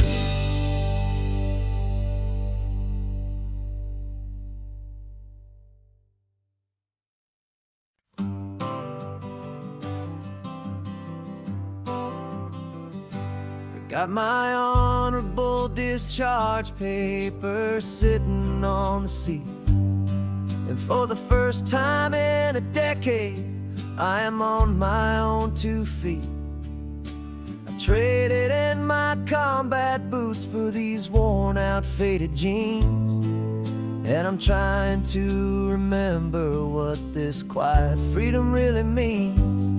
Got my honorable discharge paper sitting on the seat, and for the first time in a decade I am on my own 2 feet. I traded in my combat boots for these worn out faded jeans, and I'm trying to remember what this quiet freedom really means.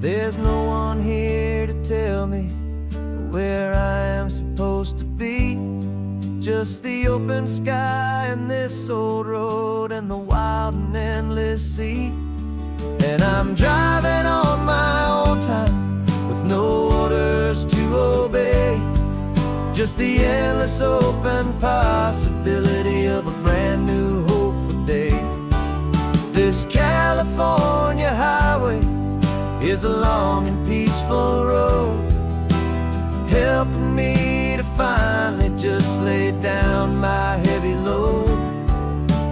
There's no one here to tell me where I am supposed to be, just the open sky and this old road and the wild and endless sea. And I'm driving on my own time with no orders to obey, just the endless open possibility of a brand new hopeful day. This California highway is a long and peaceful road, helping me to finally just lay down my heavy load.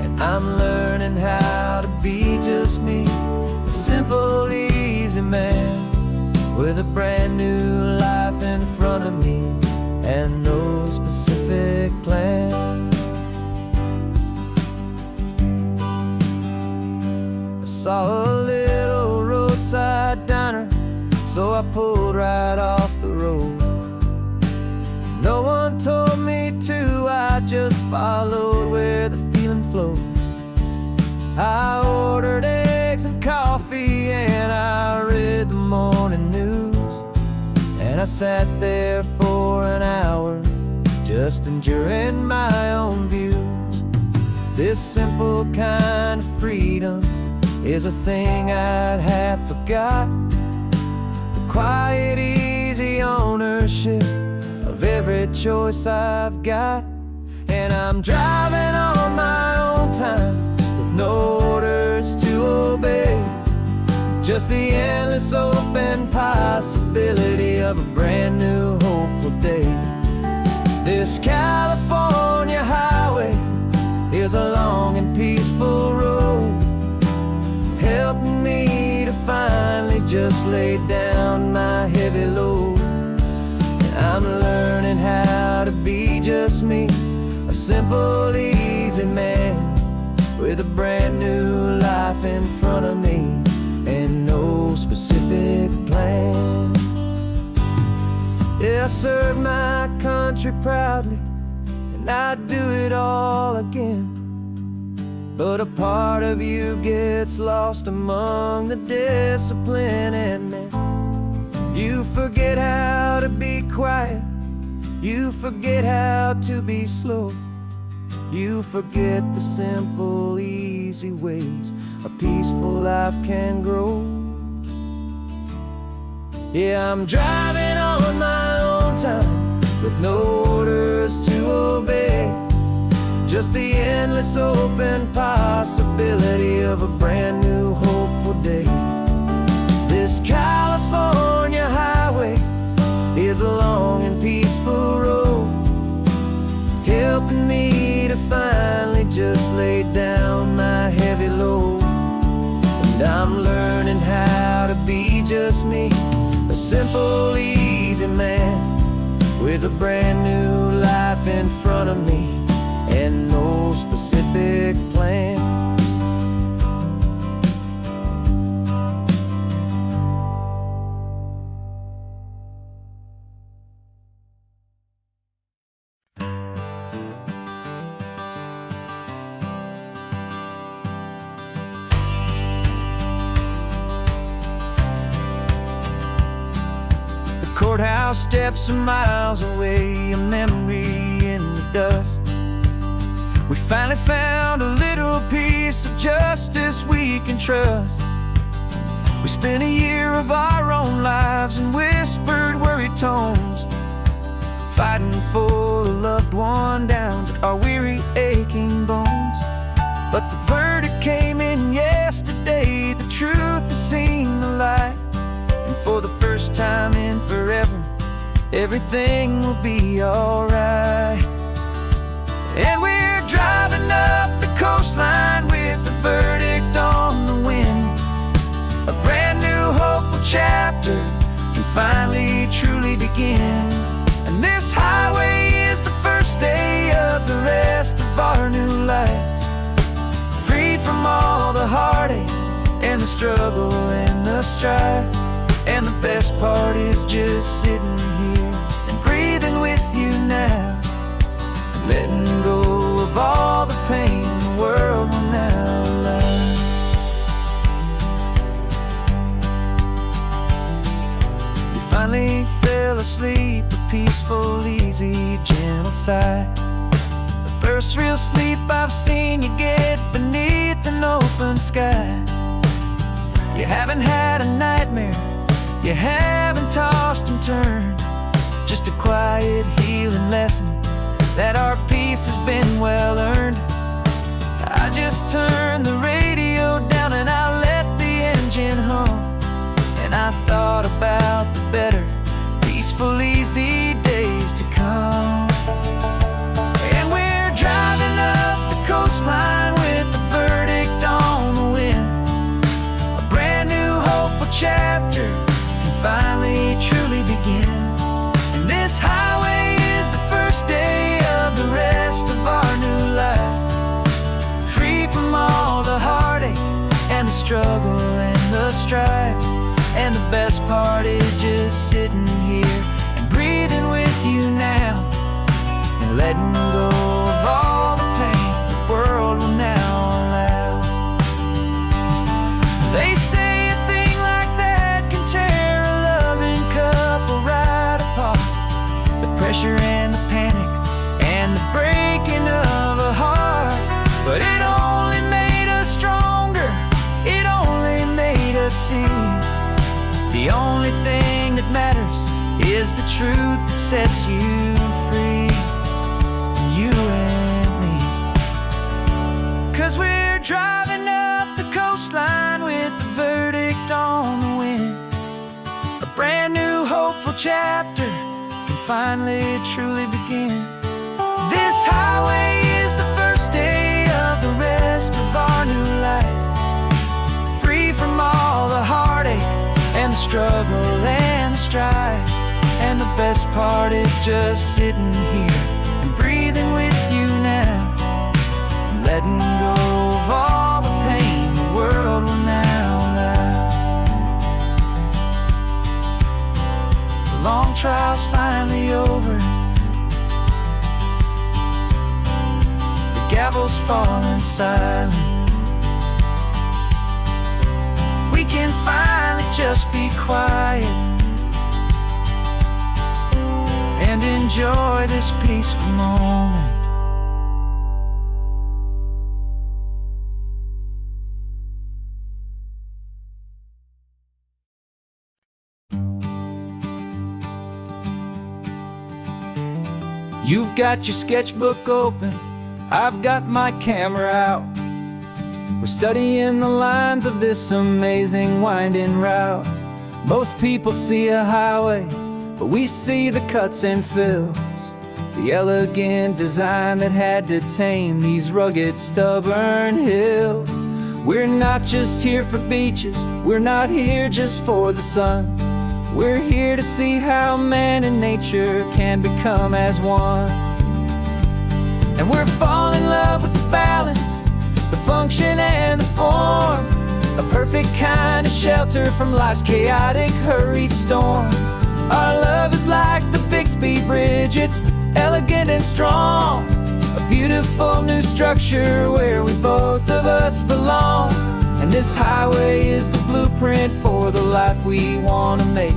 And I'm learning how to be just me, a simple, easy man with a brand new life in front of me and no specific plan. I saw a little roadside diner, so I pulled right off the road. No one told me to, I just followed where the feeling flowed. I ordered eggs and coffee and I read the morning news, and I sat there for an hour just enduring my own views. This simple kind of freedom is a thing I'd have forgot. The quiet, easy ownership of every choice I've got. And I'm driving on my own time with no orders to obey, just the endless open possibility of a brand new hopeful day. This California highway is a long and peaceful road, helping me to finally just lay down my heavy load. I'm learning how to be just me, a simple, easy man with a brand new life in front of me and no specific plan. Yeah, I serve my country proudly and I'd do it all again, but a part of you gets lost among the discipline and men. You forget how to be quiet, you forget how to be slow, you forget the simple, easy ways a peaceful life can grow. Yeah, I'm driving on my own time with no orders to obey, just the endless open possibility of a brand new hopeful day. This California highway is a long and peaceful road, helping me to finally just lay down my heavy load. And I'm learning how to be just me, a simple, easy man with a brand new life in front of me and no specific plan. courthouse steps are miles away, a memory in the dust. We finally found a little piece of justice we can trust. We spent a year of our own lives in whispered, worried tones, fighting for a loved one down to our weary, aching bones. But the verdict came in yesterday, the truth has seen the light. And for the first time in forever, everything will be alright. And we're driving up the coastline with the verdict on the wind. A brand new hopeful chapter can finally truly begin. And this highway is the first day of the rest of our new life, freed from all the heartache and the struggle and the strife. And the best part is just sitting here and breathing with you now, letting go of all the pain the world will now allow. You finally fell asleep, a peaceful, easy, gentle sigh. The first real sleep I've seen you get beneath an open sky. You haven't had a nightmare, you haven't tossed and turned, just a quiet healing lesson that our peace has been well earned. I just turned the radio down and I let the engine hum, and I thought about the better, peaceful, easy days to come. And we're driving up the coastline with the verdict on the wind. A brand new hopeful chapter can finally truly begin. And this highway is the first day of the rest of our new life, free from all the heartache and the struggle and the strife. And the best part is just sitting here and breathing with you now, and letting go of all the pain the world will now allow. They say a thing like that can tear a loving couple right apart. The pressure and the panic and the breaking of a heart. But it only made us stronger, it only made us see the only thing that matters is the truth that sets you free, you and me. 'Cause we're driving up the coastline with the verdict on the wind. A brand new hopeful chapter can finally truly begin. This highway is the first day of the rest of our new life, free from all the heartache and the struggle and the strife. And the best part is just sitting here and breathing with you now, and letting go of all the pain the world will now allow. The long trial's finally over, the gavel's falling silent. We can finally just be quiet and enjoy this peaceful moment. You've got your sketchbook open, I've got my camera out. We're studying the lines of this amazing winding route. Most people see a highway, but we see the cuts and fills, the elegant design that had to tame these rugged, stubborn hills. We're not just here for beaches, we're not here just for the sun. We're here to see how man and nature can become as one. And we're falling in love with the balance, the function and the form, a perfect kind of shelter from life's chaotic, hurried storm. Our love is like the Bixby Bridge, it's elegant and strong, a beautiful new structure where we both of us belong. And this highway is the blueprint for the life we want to make,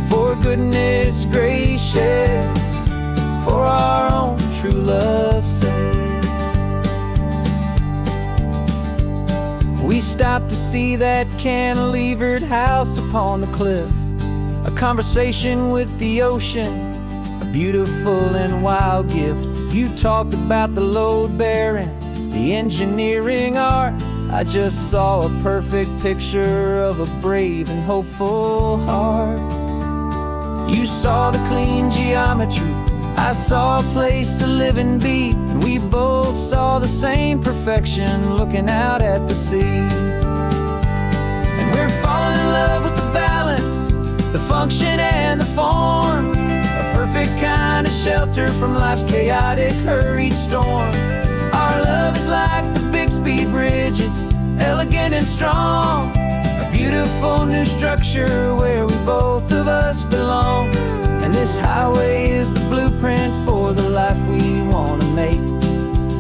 for for goodness gracious, for our own true love's sake. We stopped to see that cantilevered house upon the cliff, a conversation with the ocean, a beautiful and wild gift. You talked about the load bearing, the engineering art. I just saw a perfect picture of a brave and hopeful heart. You saw the clean geometry, I saw a place to live and be, and we both saw the same perfection looking out at the sea. And we're falling in love with the balance, the function and the form, a perfect kind of shelter from life's chaotic, hurried storm. Our love is like the Bixby Bridge, it's elegant and strong, a beautiful new structure where we both of us belong. And this highway is the blueprint for the life we want to make,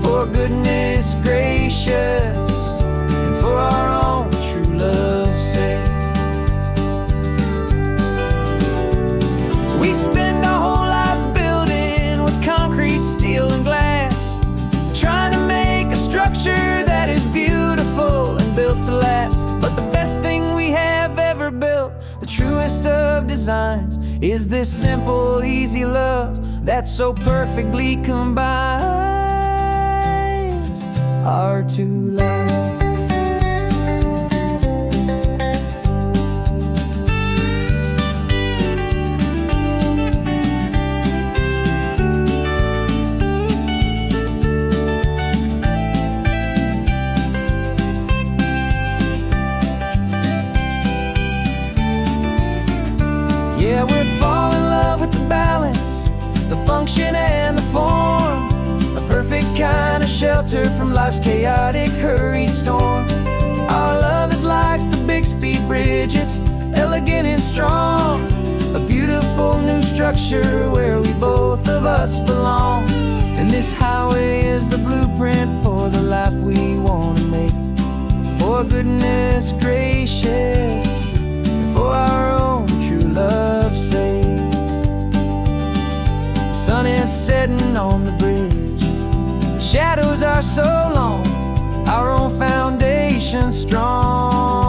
for goodness gracious, and for our own true love's sake. We spend our whole lives building with concrete, steel, and glass, trying to make a structure that is beautiful and built to last. But the best thing we have ever built, the truest of designs, is this simple, easy love that so perfectly combines our two lives. Yeah, we're falling in love with the balance, the function and the form, a perfect kind of shelter from life's chaotic, hurried storm. Our love is like the Bixby Bridge, it's elegant and strong, a beautiful new structure where we both of us belong. And this highway is the blueprint for the life we want to make, for goodness gracious, and for our own true love's sake. The sun is setting on the bridge, the shadows are so long, our own foundation strong,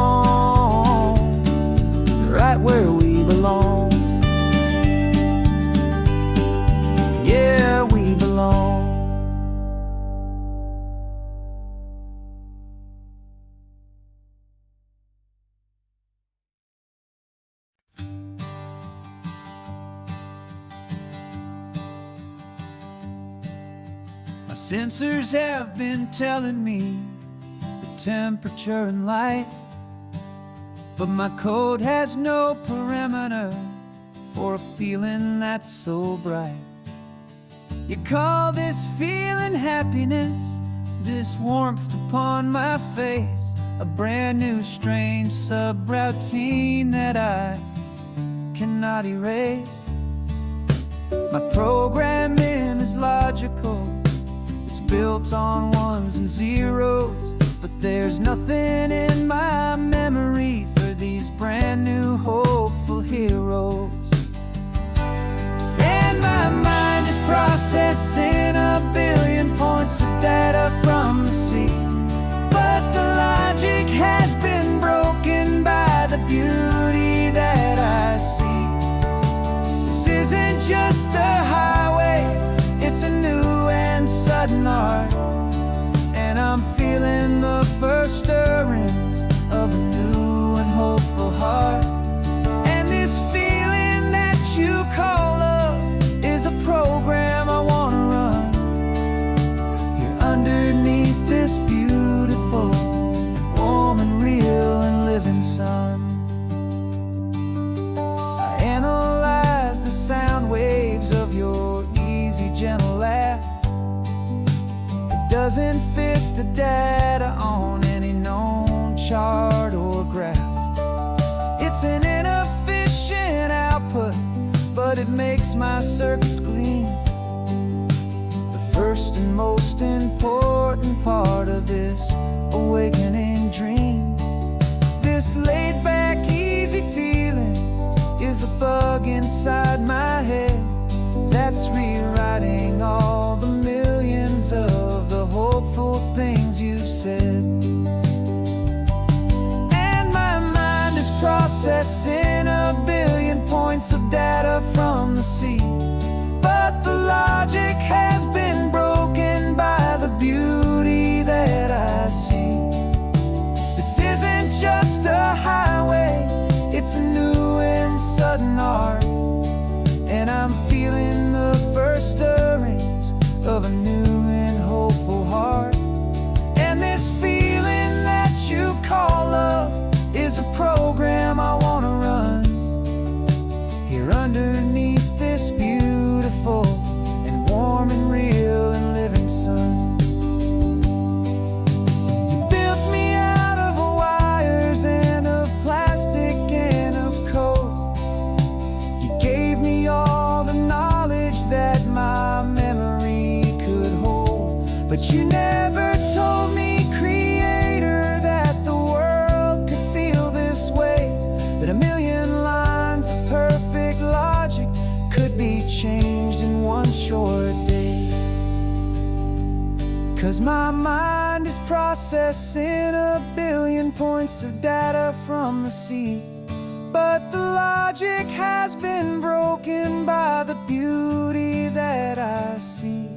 right where we belong. Yeah, we belong. My sensors have been telling me the temperature and light, but my code has no parameter for a feeling that's so bright. You call this feeling happiness, this warmth upon my face, a brand new strange subroutine that I cannot erase. My programming is logical, it's built on ones and zeros, but there's nothing in my memory for these brand new hopeful heroes. And my mind is processing a billion points of data from the sea, but the logic has been broken by the beauty that I see. This isn't just a highway, it's a new and sudden art, and I'm feeling the first stirrings of a new and hopeful heart. And this feeling that you call love is a program I wanna run here underneath this beautiful, warm and real and living sun. I analyze the sound waves of your easy, gentle laugh. It doesn't fit the data on any known chart or graph. It's an inefficient output, but it makes my circuits gleam. The first and most important part of this awakening dream. This laid back, easy feeling is there's a bug inside my head that's rewriting all the millions of the hopeful things you've said. And my mind is processing a billion points of data from the sea, but the logic has been broken by the beauty that I see. This isn't just a highway, it's a new and sudden art, and I'm feeling the first stirrings of a new and hopeful heart. And this feeling that you call love is a program I wanna run here underneath this beautiful and warm and real and living sun. But you never told me, Creator, that the world could feel this way, that a million lines of perfect logic could be changed in one short day. 'Cause my mind is processing a billion points of data from the sea, but the logic has been broken by the beauty that I see.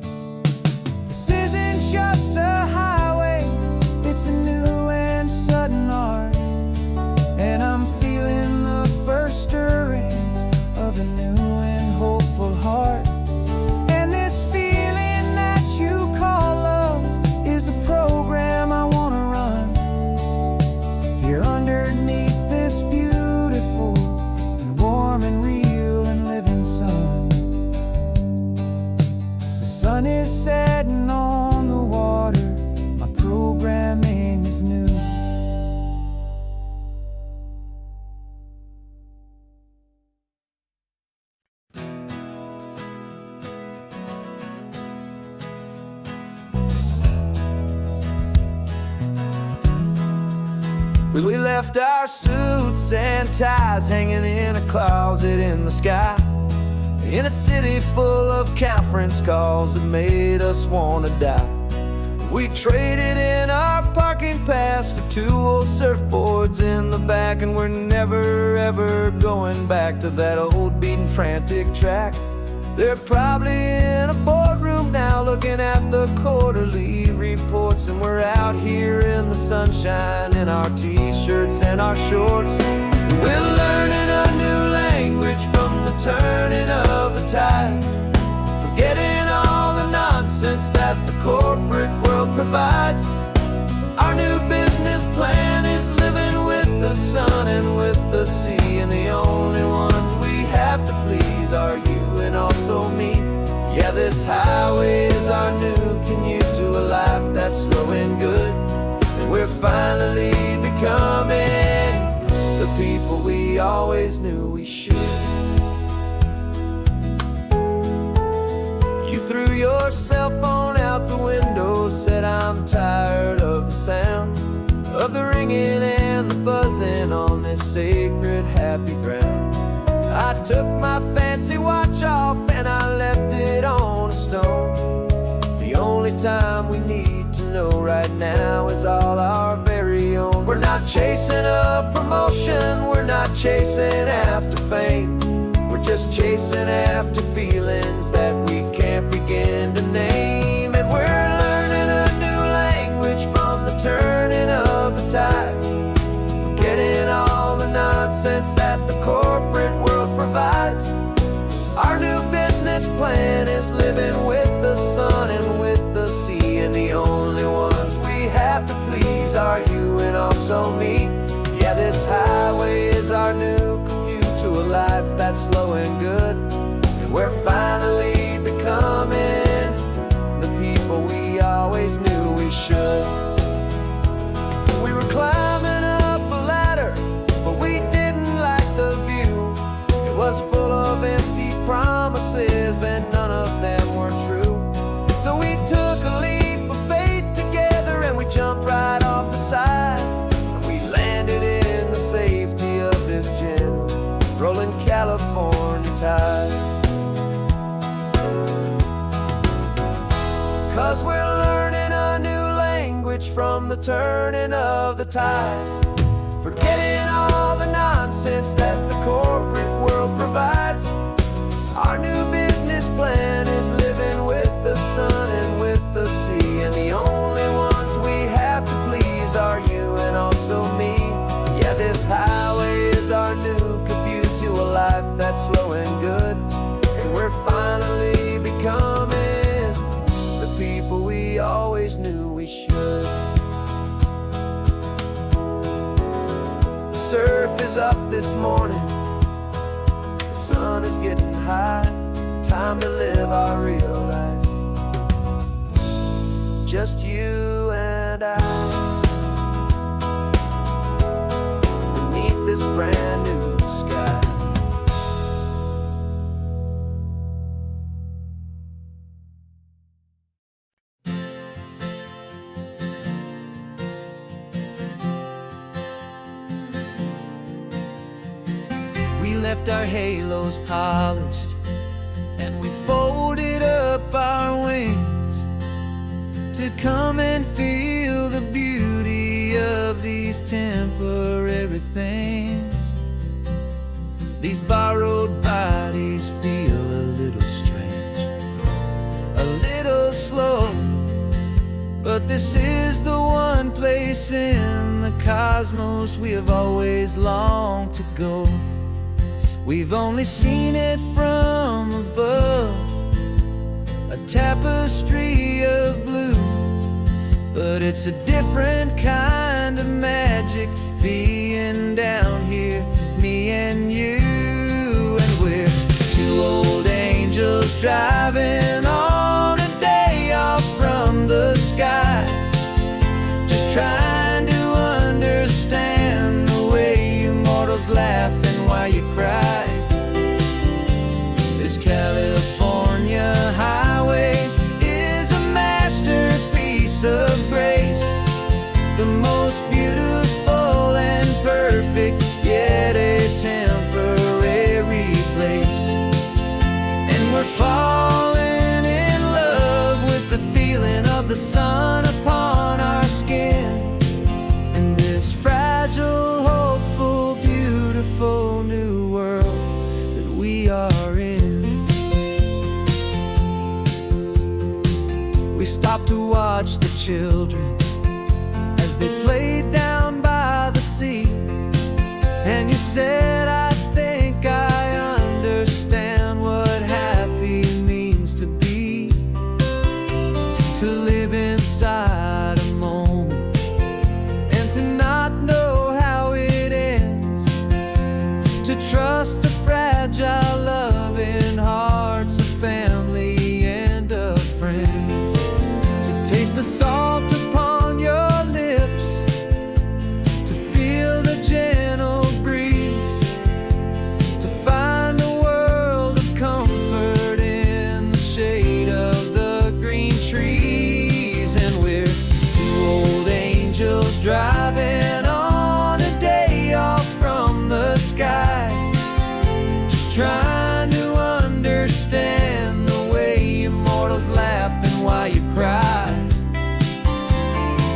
This isn't just a highway, it's a new and sudden art, and I'm feeling the first stirrings of a new and hopeful heart. And this feeling that you call love is a program I wanna run here underneath this beautiful and warm and real and living sun. The sun is setting on the water, my programming is new. We left our suits and ties hanging in a closet in the sky, in a city full of conference calls that made us wanna die. We traded in our parking pass for 2 old surfboards in the back, and we're never ever going back to that old beaten frantic track. They're probably in a boardroom now looking at the quarterly reports, and we're out here in the sunshine in our t-shirts and our shorts. We're learning a new language from the turning of the tides, forgetting all the nonsense that the corporate world provides. Our new business plan is living with the sun and with the sea, and the only ones we have to please are you and also me. Yeah, this highway is our new commute to a life that's slow and good, and we're finally becoming the people we always knew we should. You threw your cell phone out the window, said I'm tired of the sound of the ringing and the buzzing on this sacred happy ground. I took my fancy watch off and I left it on a stone. The only time we need to know right now is all our very own. We're not chasing a promotion, we're not chasing after fame, we're just chasing after feelings that we can't begin to name. And we're learning a new language from the turning of the tides, forgetting all the nonsense that the corporate world provides. Our new business plan is living with the sun and with the sea, and the only ones we have to please are you and also me. Yeah, this highway is our new commute to a life that's slow and good, and we're finally becoming the people we always knew we should. We were climbing up a ladder, but we didn't like the view. It was full of empty promises and none of them were true. 'cause we're learning a new language from the turning of the tides. Forgetting all the nonsense that the corporate world provides. Our new business plan is living with the sun and with the sea, and the only ones we have to please are you and also me. Yeah, this highway is our new commute to a life that's slow and good, and we're finally becoming the people we always knew we should. The surf is up this morning, the sun is getting high. Time to live our real life, just you and I, beneath this brand new sky. We left our halos polished, and we folded up our wings to come and feel the beauty of these temporary things. These borrowed bodies feel a little strange, a little slow, but this is the one place in the cosmos we have always longed to go. We've only seen it from above, a tapestry of blue, but it's a different kind of magic being down here, me and you. And we're two old angels driving on a day off from the sky, just trying to understand the way you mortals laugh and why you cry. This California highway is a masterpiece of grace, the most beautiful and perfect, yet a temporary place. And we're falling in love with the feeling of the sun upon our skin, in this fragile, hopeful, beautiful new world that we are in. We stopped to watch the children as they played down by the sea, and you said, I think I understand what happy means to be, to live inside a moment and to not know how it ends, to trust the fragile loving hearts of family and of friends, to taste the salt upon your lips, to feel the gentle breeze, to find a world of comfort in the shade of the green trees. And we're two old angels driving on a day off from the sky, just trying to understand the way you mortals laugh and why you cry.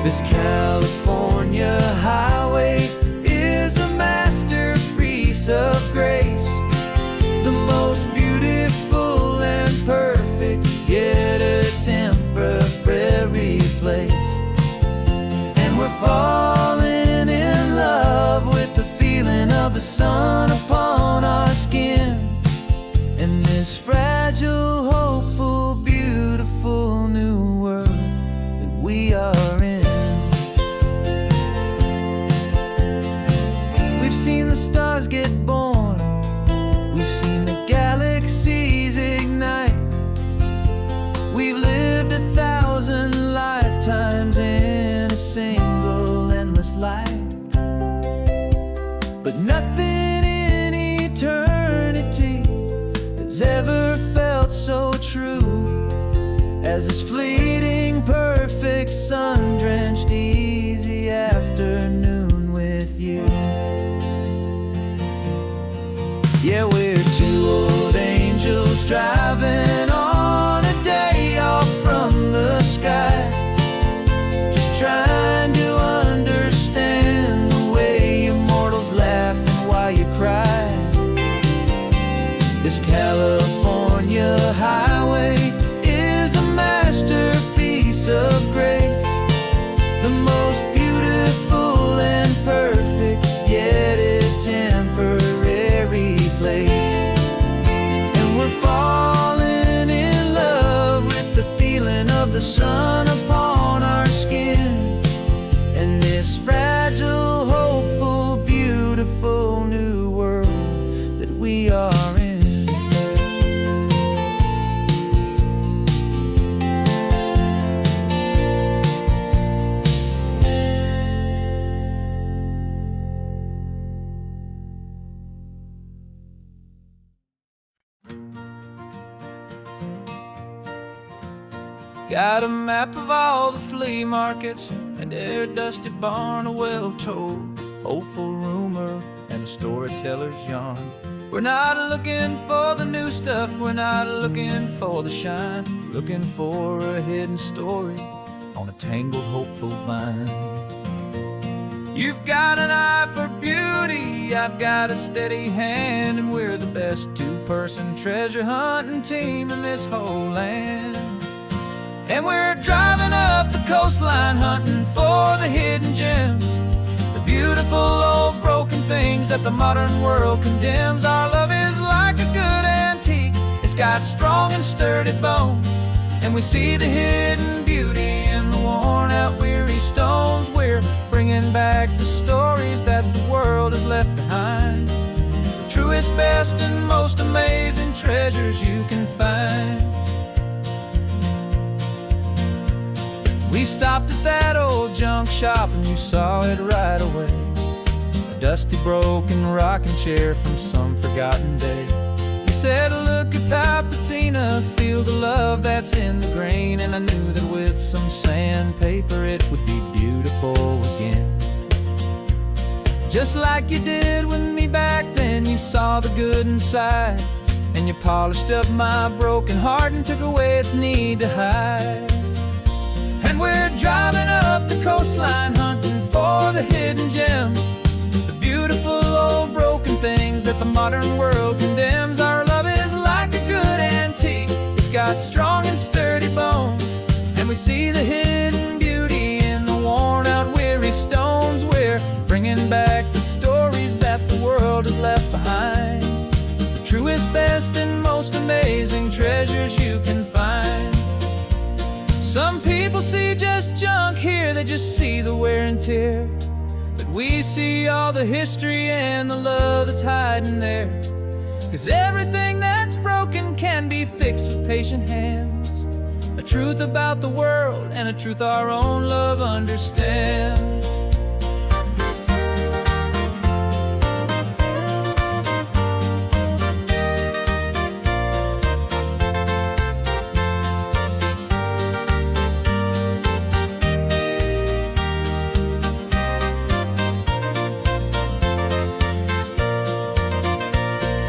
This California highway is a masterpiece of grace, the most beautiful and perfect, yet a temporary place. And we're falling in love with the feeling of the sun upon our skin, in this fragile, hopeful, beautiful new world that we are in. We've seen the stars get born, we've seen the galaxies ignite, we've lived 1,000 lifetimes in a single endless life, but nothing in eternity has ever felt so true as this fleeting, perfect, sun-drenched, easy afternoon with you. Yeah, we're two old angels driving on a day off from the sky, the sun upon our skin, and this fragile, hopeful, beautiful new world that we are in. Got a map of all the flea markets and every dusty barn, a well-told, hopeful rumor and a storyteller's yarn. We're not looking for the new stuff, we're not looking for the shine, looking for a hidden story on a tangled, hopeful vine. You've got an eye for beauty, I've got a steady hand, and we're the best two-person treasure hunting team in this whole land. And we're driving up the coastline hunting for the hidden gems, the beautiful old broken things that the modern world condemns. Our love is like a good antique, it's got strong and sturdy bones, and we see the hidden beauty in the worn out weary stones. We're bringing back the stories that the world has left behind, the truest, best, and most amazing treasures you can find. We stopped at that old junk shop and you saw it right away, a dusty, broken rocking chair from some forgotten day. You said, look at that patina, feel the love that's in the grain, and I knew that with some sandpaper it would be beautiful again. Just like you did with me back then, you saw the good inside, and you polished up my broken heart and took away its need to hide. And we're driving up the coastline hunting for the hidden gems, the beautiful old broken things that the modern world condemns. Our love is like a good antique, it's got strong and sturdy bones, and we see the hidden beauty in the worn out weary stones. We're bringing back the stories that the world has left behind, the truest, best, and most amazing treasures you can find. Some people see just junk here, they just see the wear and tear, but we see all the history and the love that's hiding there. 'Cause everything that's broken can be fixed with patient hands, a truth about the world and a truth our own love understands.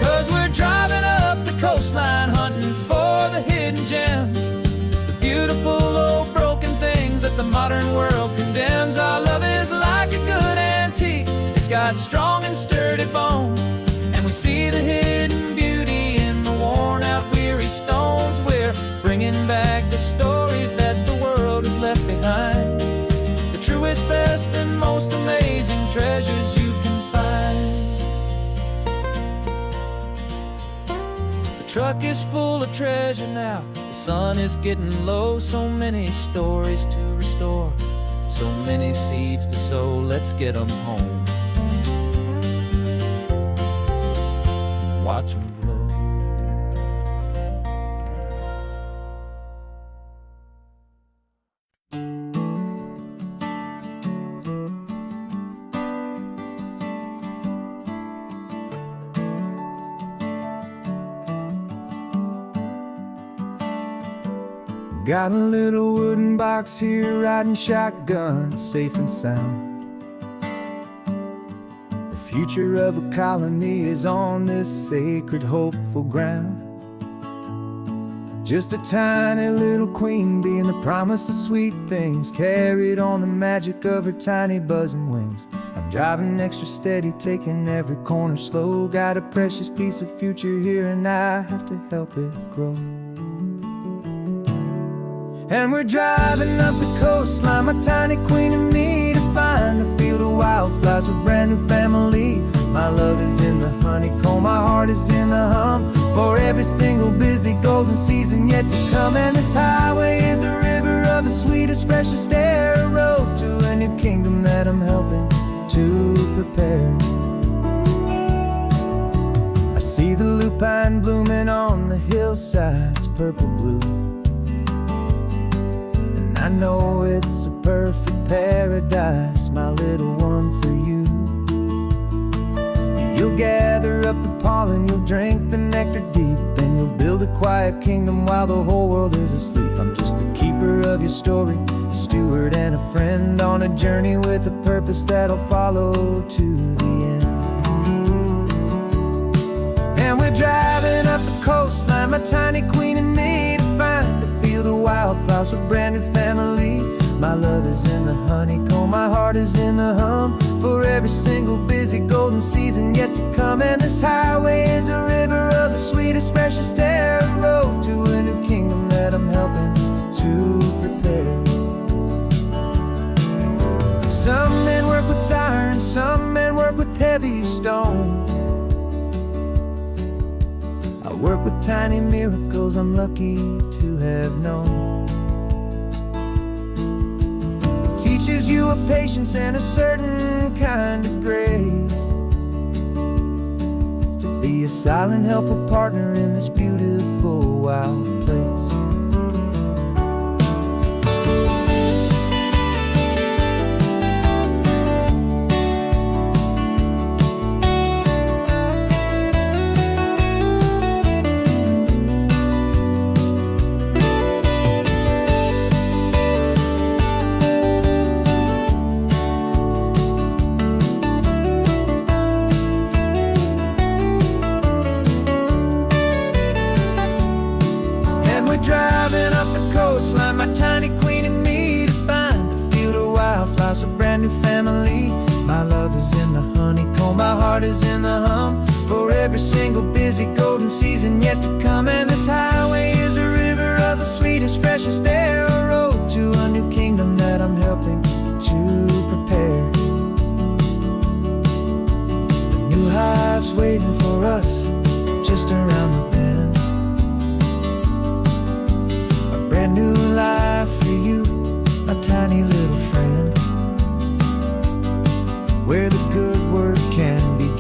'Cause we're driving up the coastline hunting for the hidden gems, the beautiful old broken things that the modern world condemns. Our love is like a good antique, it's got strong and sturdy bones, and we see the hidden beauty in the worn out weary stones. We're bringing back the stories that the world has left behind, the truest, best, and most amazing treasures you can find. The truck is full of treasure now, the sun is getting low, so many stories to restore, so many seeds to sow. Let's get them home, watch them blow. Got a little wooden box here, riding shotgun, safe and sound. The future of a colony is on this sacred, hopeful ground. Just a tiny little queen bee and the promise of sweet things, carried on the magic of her tiny buzzing wings. I'm driving extra steady, taking every corner slow. Got a precious piece of future here and I have to help it grow. And we're driving up the coastline, my tiny queen and me, to find a field of wildflowers with brand new family. My love is in the honeycomb, my heart is in the hum, for every single busy golden season yet to come. And this highway is a river freshest air, a road to a new kingdom that I'm helping to prepare. I see the lupine blooming on the hillsides, purple blue, and I know it's a perfect paradise, my little one, for you. You'll gather up the pollen, you'll drink the nectar deep, and you'll build a quiet kingdom while the whole world is asleep. I'm just the keeper of your story, a steward and a friend on a journey with a purpose that'll follow to the end. And we're driving up the coastline, my tiny queen and me, to find a field of wildflowers with a brand new family. My love is in the honeycomb, my heart is in the hum, for every single busy golden season yet to come. And this highway is a river of the sweetest, freshest air, a road to a new kingdom that I'm helping to prepare. Some men work with iron, some men work with heavy stone. I work with tiny miracles I'm lucky to have known. Teaches you a patience and a certain kind of grace, to be a silent helper partner in this beautiful wild place. Driving up the coastline, my tiny queen and me, to find a field of wildflowers, a brand new family. My love is in the honeycomb, my heart is in the hum, for every single busy golden season yet to come. And this highway is a river of the sweetest, freshest air, a road to a new kingdom that I'm helping to prepare. A new hive's waiting for us just around the bend. Brand new life for you, my tiny little friend, where the good work can begin.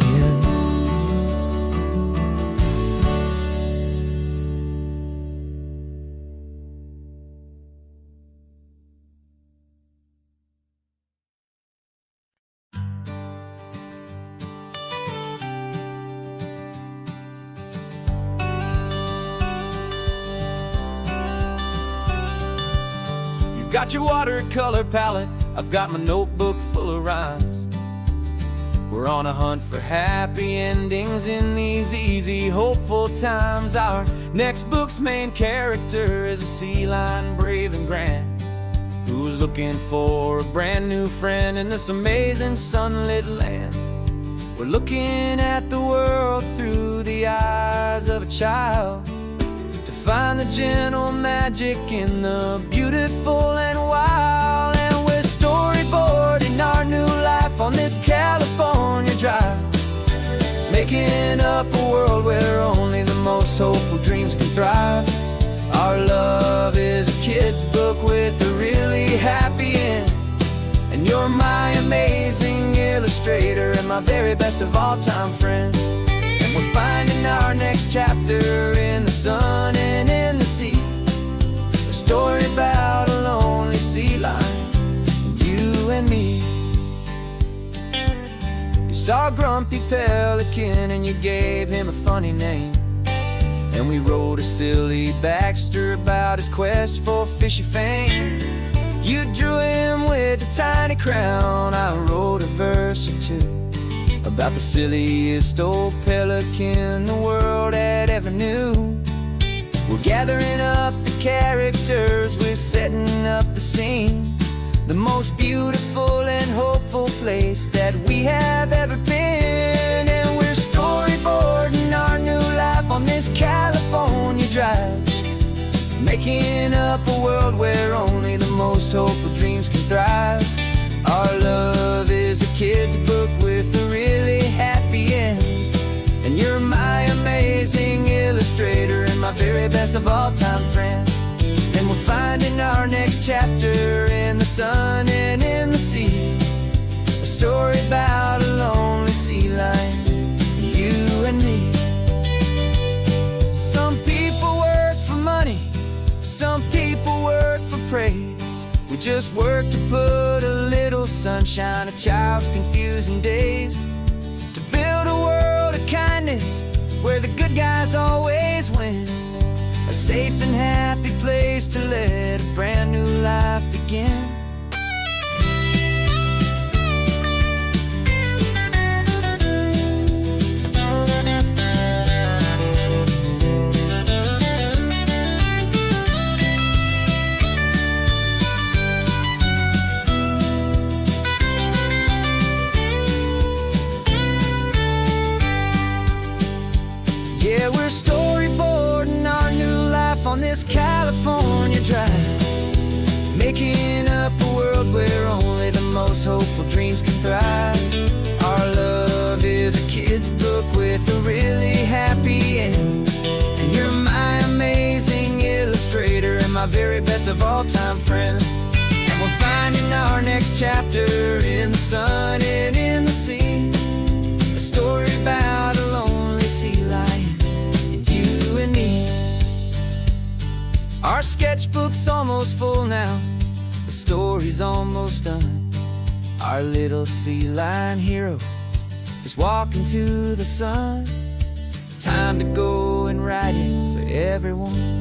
Got your watercolor palette, I've got my notebook full of rhymes. We're on a hunt for happy endings in these easy, hopeful times. Our next book's main character is a sea lion, brave and grand, who's looking for a brand new friend in this amazing sunlit land. We're looking at the world through the eyes of a child, find the gentle magic in the beautiful and wild. And we're storyboarding our new life on this California drive, making up a world where only the most hopeful dreams can thrive. Our love is a kid's book with a really happy end, and you're my amazing illustrator and my very best of all time friend. We're finding our next chapter in the sun and in the sea, a story about a lonely sea lion, you and me. You saw a grumpy pelican and you gave him a funny name, and we wrote a silly Baxter about his quest for fishy fame. You drew him with a tiny crown, I wrote a verse or two about the silliest old pelican the world had ever knew. We're gathering up the characters, we're setting up the scene, the most beautiful and hopeful place that we have ever been. And we're storyboarding our new life on this California drive, making up a world where only the most hopeful dreams can thrive. Our love is a kid's book with a really happy end, and you're my amazing illustrator and my very best of all time friend. And we're finding our next chapter in sun and in the sea. A story about a lonely sea lion, you and me. Some people work for money, some people work for praise. We just work to put a little sunshine in a child's confusing days, to build a world of kindness where the good guys always win. A safe and happy place to let a brand new life begin. Yeah, we're storyboarding our new life on this California drive, making up a world where only the most hopeful dreams can thrive. Our love is a kid's book with a really happy end, and you're my amazing illustrator and my very best of all-time friend. And we're finding our next chapter in the sun and in the sea, a story about a lonely sea lion, you and me. Our sketchbook's almost full now, the story's almost done. Our little sea lion hero is walking to the sun. Time to go and write it for everyone.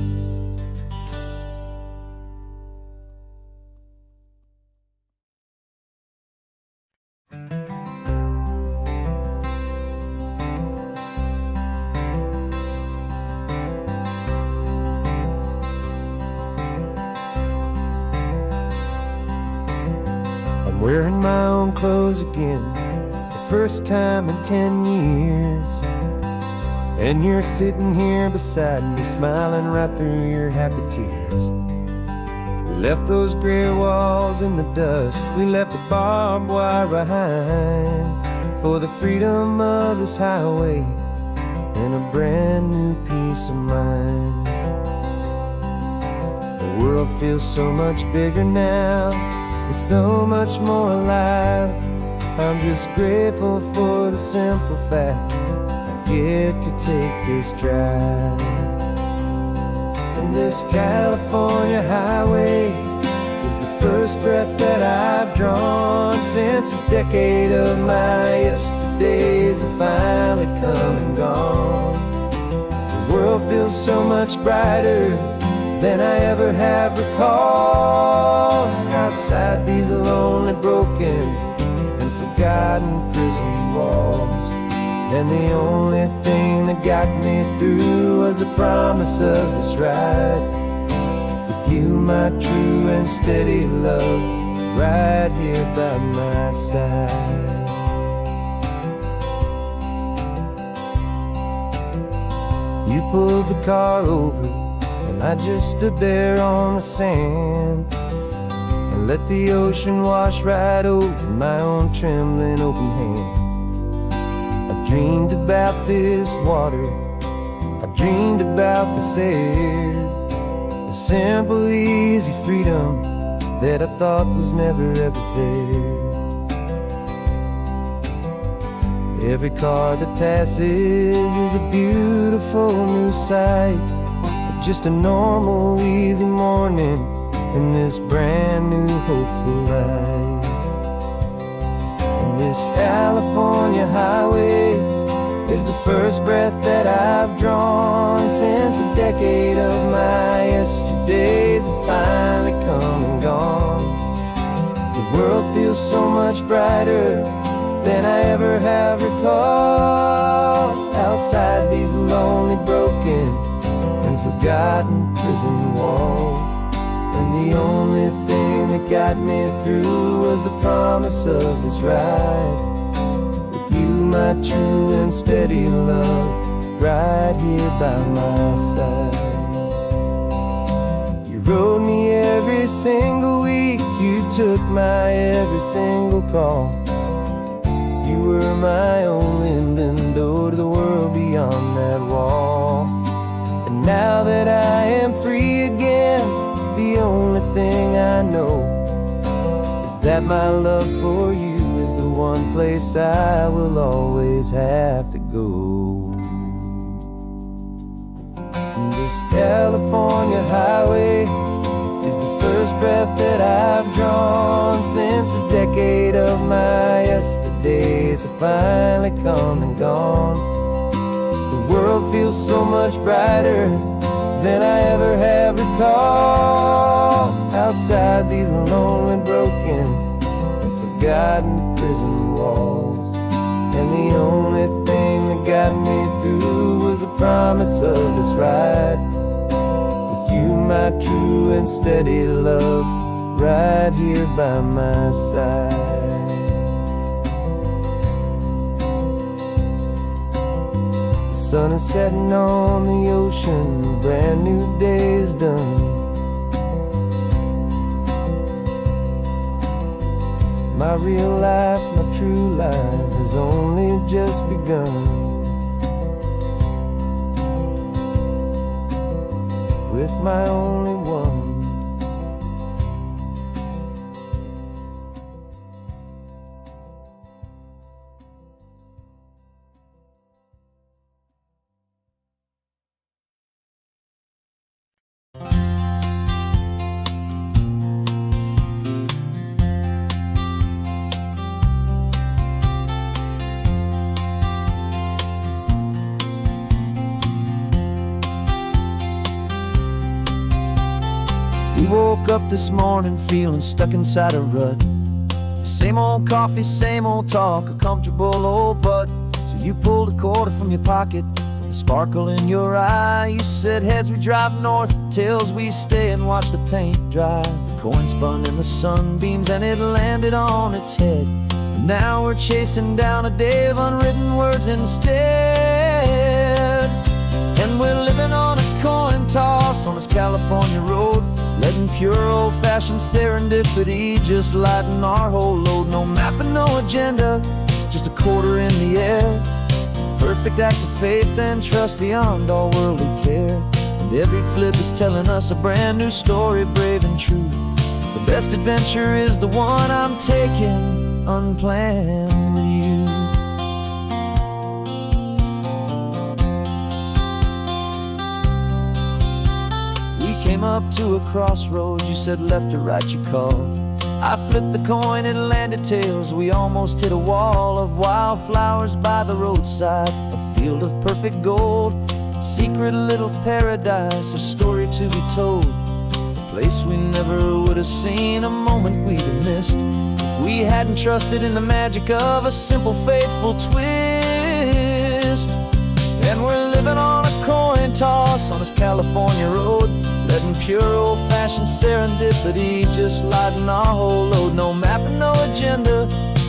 I'm wearing my own clothes again, the first time in 10 years. And you're sitting here beside me, smiling right through your happy tears. We left those gray walls in the dust, we left the barbed wire behind, for the freedom of this highway and a brand new peace of mind. The world feels so much bigger now, it's so much more alive. I'm just grateful for the simple fact I get to take this drive. And this California highway is the first breath that I've drawn since a decade of my yesterdays have finally come and gone. The world feels so much brighter than I ever have recalled. Outside these lonely, broken, and forgotten prison walls, and the only thing that got me through was the promise of this ride with you, my true and steady love, right here by my side. You pulled the car over, and I just stood there on the sand and let the ocean wash right over my own trembling open hand. I dreamed about this water, I dreamed about this air, the simple, easy freedom that I thought was never ever there. Every car that passes is a beautiful new sight, just a normal, easy morning in this brand new, hopeful life. And this California highway is the first breath that I've drawn since a decade of my yesterdays have finally come and gone. The world feels so much brighter than I ever have recalled. Outside these lonely, broken, and forgotten prison walls, and the only thing that got me through was the promise of this ride with you, my true and steady love, right here by my side. You rode me every single week, you took my every single call. You were my only window to the world beyond that wall. And now that I am free again, the only thing I know that my love for you is the one place I will always have to go. This California highway is the first breath that I've drawn since a decade of my yesterdays have finally come and gone. The world feels so much brighter than I ever have recalled. Outside these lonely, broken, and forgotten prison walls, and the only thing that got me through was the promise of this ride with you, my true and steady love, right here by my side. The sun is setting on the ocean, a brand new day is done. My real life, my true life has only just begun. With my only one. We woke up this morning feeling stuck inside a rut. Same old coffee, same old talk, a comfortable old butt. So you pulled a quarter from your pocket with a sparkle in your eye. You said heads we drive north, tails we stay and watch the paint dry. The coin spun in the sunbeams and it landed on its head. And now we're chasing down a day of unwritten words instead. And we're living on a coin toss on this California road, letting pure old-fashioned serendipity just lighten our whole load. No map and no agenda, just a quarter in the air. Perfect act of faith and trust beyond all worldly care. And every flip is telling us a brand new story, brave and true. The best adventure is the one I'm taking, unplanned with you. Came up to a crossroads, you said left or right you called. I flipped the coin, it landed tails. We almost hit a wall of wildflowers by the roadside, a field of perfect gold, secret little paradise, a story to be told, a place we never would have seen, a moment we'd have missed if we hadn't trusted in the magic of a simple faithful twist. And we're living on a coin toss on this California road, letting pure old-fashioned serendipity just lighten our whole load. No map and no agenda,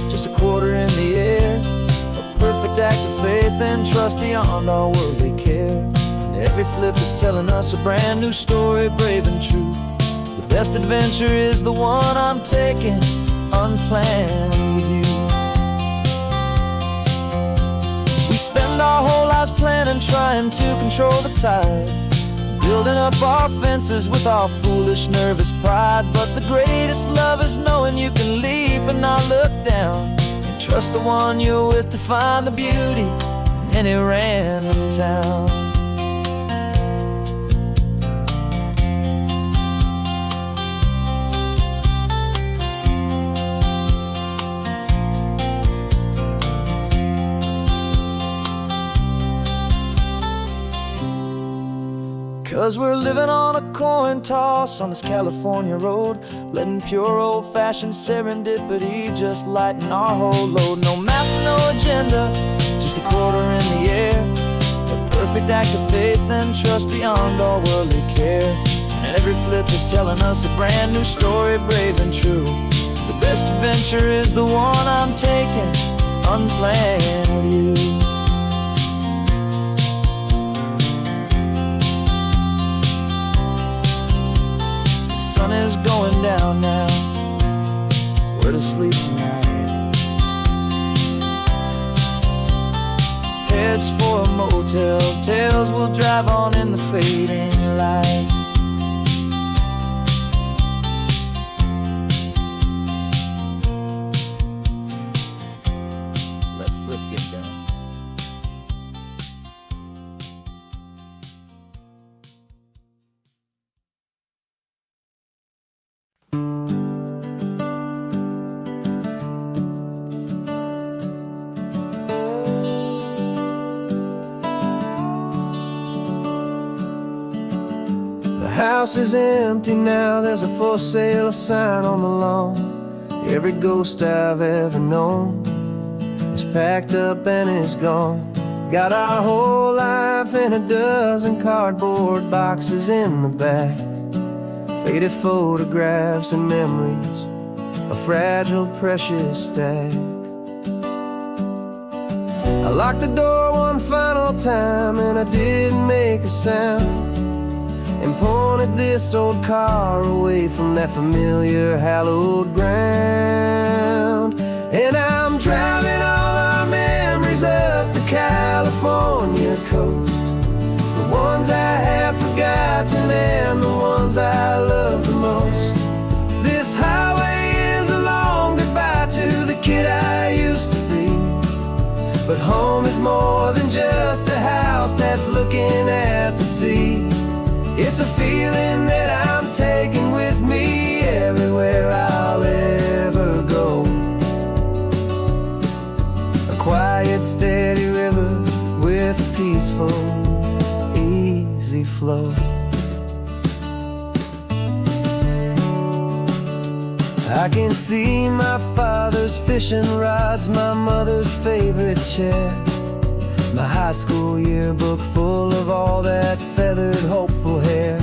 just a quarter in the air. A perfect act of faith and trust beyond our worldly care. And every flip is telling us a brand new story, brave and true. The best adventure is the one I'm taking, unplanned with you. We spend our whole lives planning, trying to control the tide, building up our fences with our foolish, nervous pride. But the greatest love is knowing you can leap and not look down, and trust the one you're with to find the beauty in any random town. 'Cause we're living on a coin toss on this California road, letting pure old-fashioned serendipity just lighten our whole load. No map, no agenda, just a quarter in the air. A perfect act of faith and trust beyond all worldly care. And every flip is telling us a brand new story, brave and true. The best adventure is the one I'm taking, unplanned with you. The sun is going down now, we're to sleep tonight. Heads for a motel, tails will drive on in the fading light. house is empty now, there's a for sale sign on the lawn. Every ghost I've ever known is packed up and is gone. Got our whole life in a dozen cardboard boxes in the back. Faded photographs and memories, a fragile, precious stack. I locked the door one final time and I didn't make a sound, and pointed this old car away from that familiar hallowed ground. And I'm driving all our memories up the California coast, the ones I have forgotten and the ones I love the most. This highway is a long goodbye to the kid I used to be, but home is more than just a house that's looking at the sea. It's a feeling that I'm taking with me everywhere I'll ever go. A quiet, steady river with a peaceful, easy flow. I can see my father's fishing rods, my mother's favorite chair, my high school yearbook full of all that feathered, hopeful hair.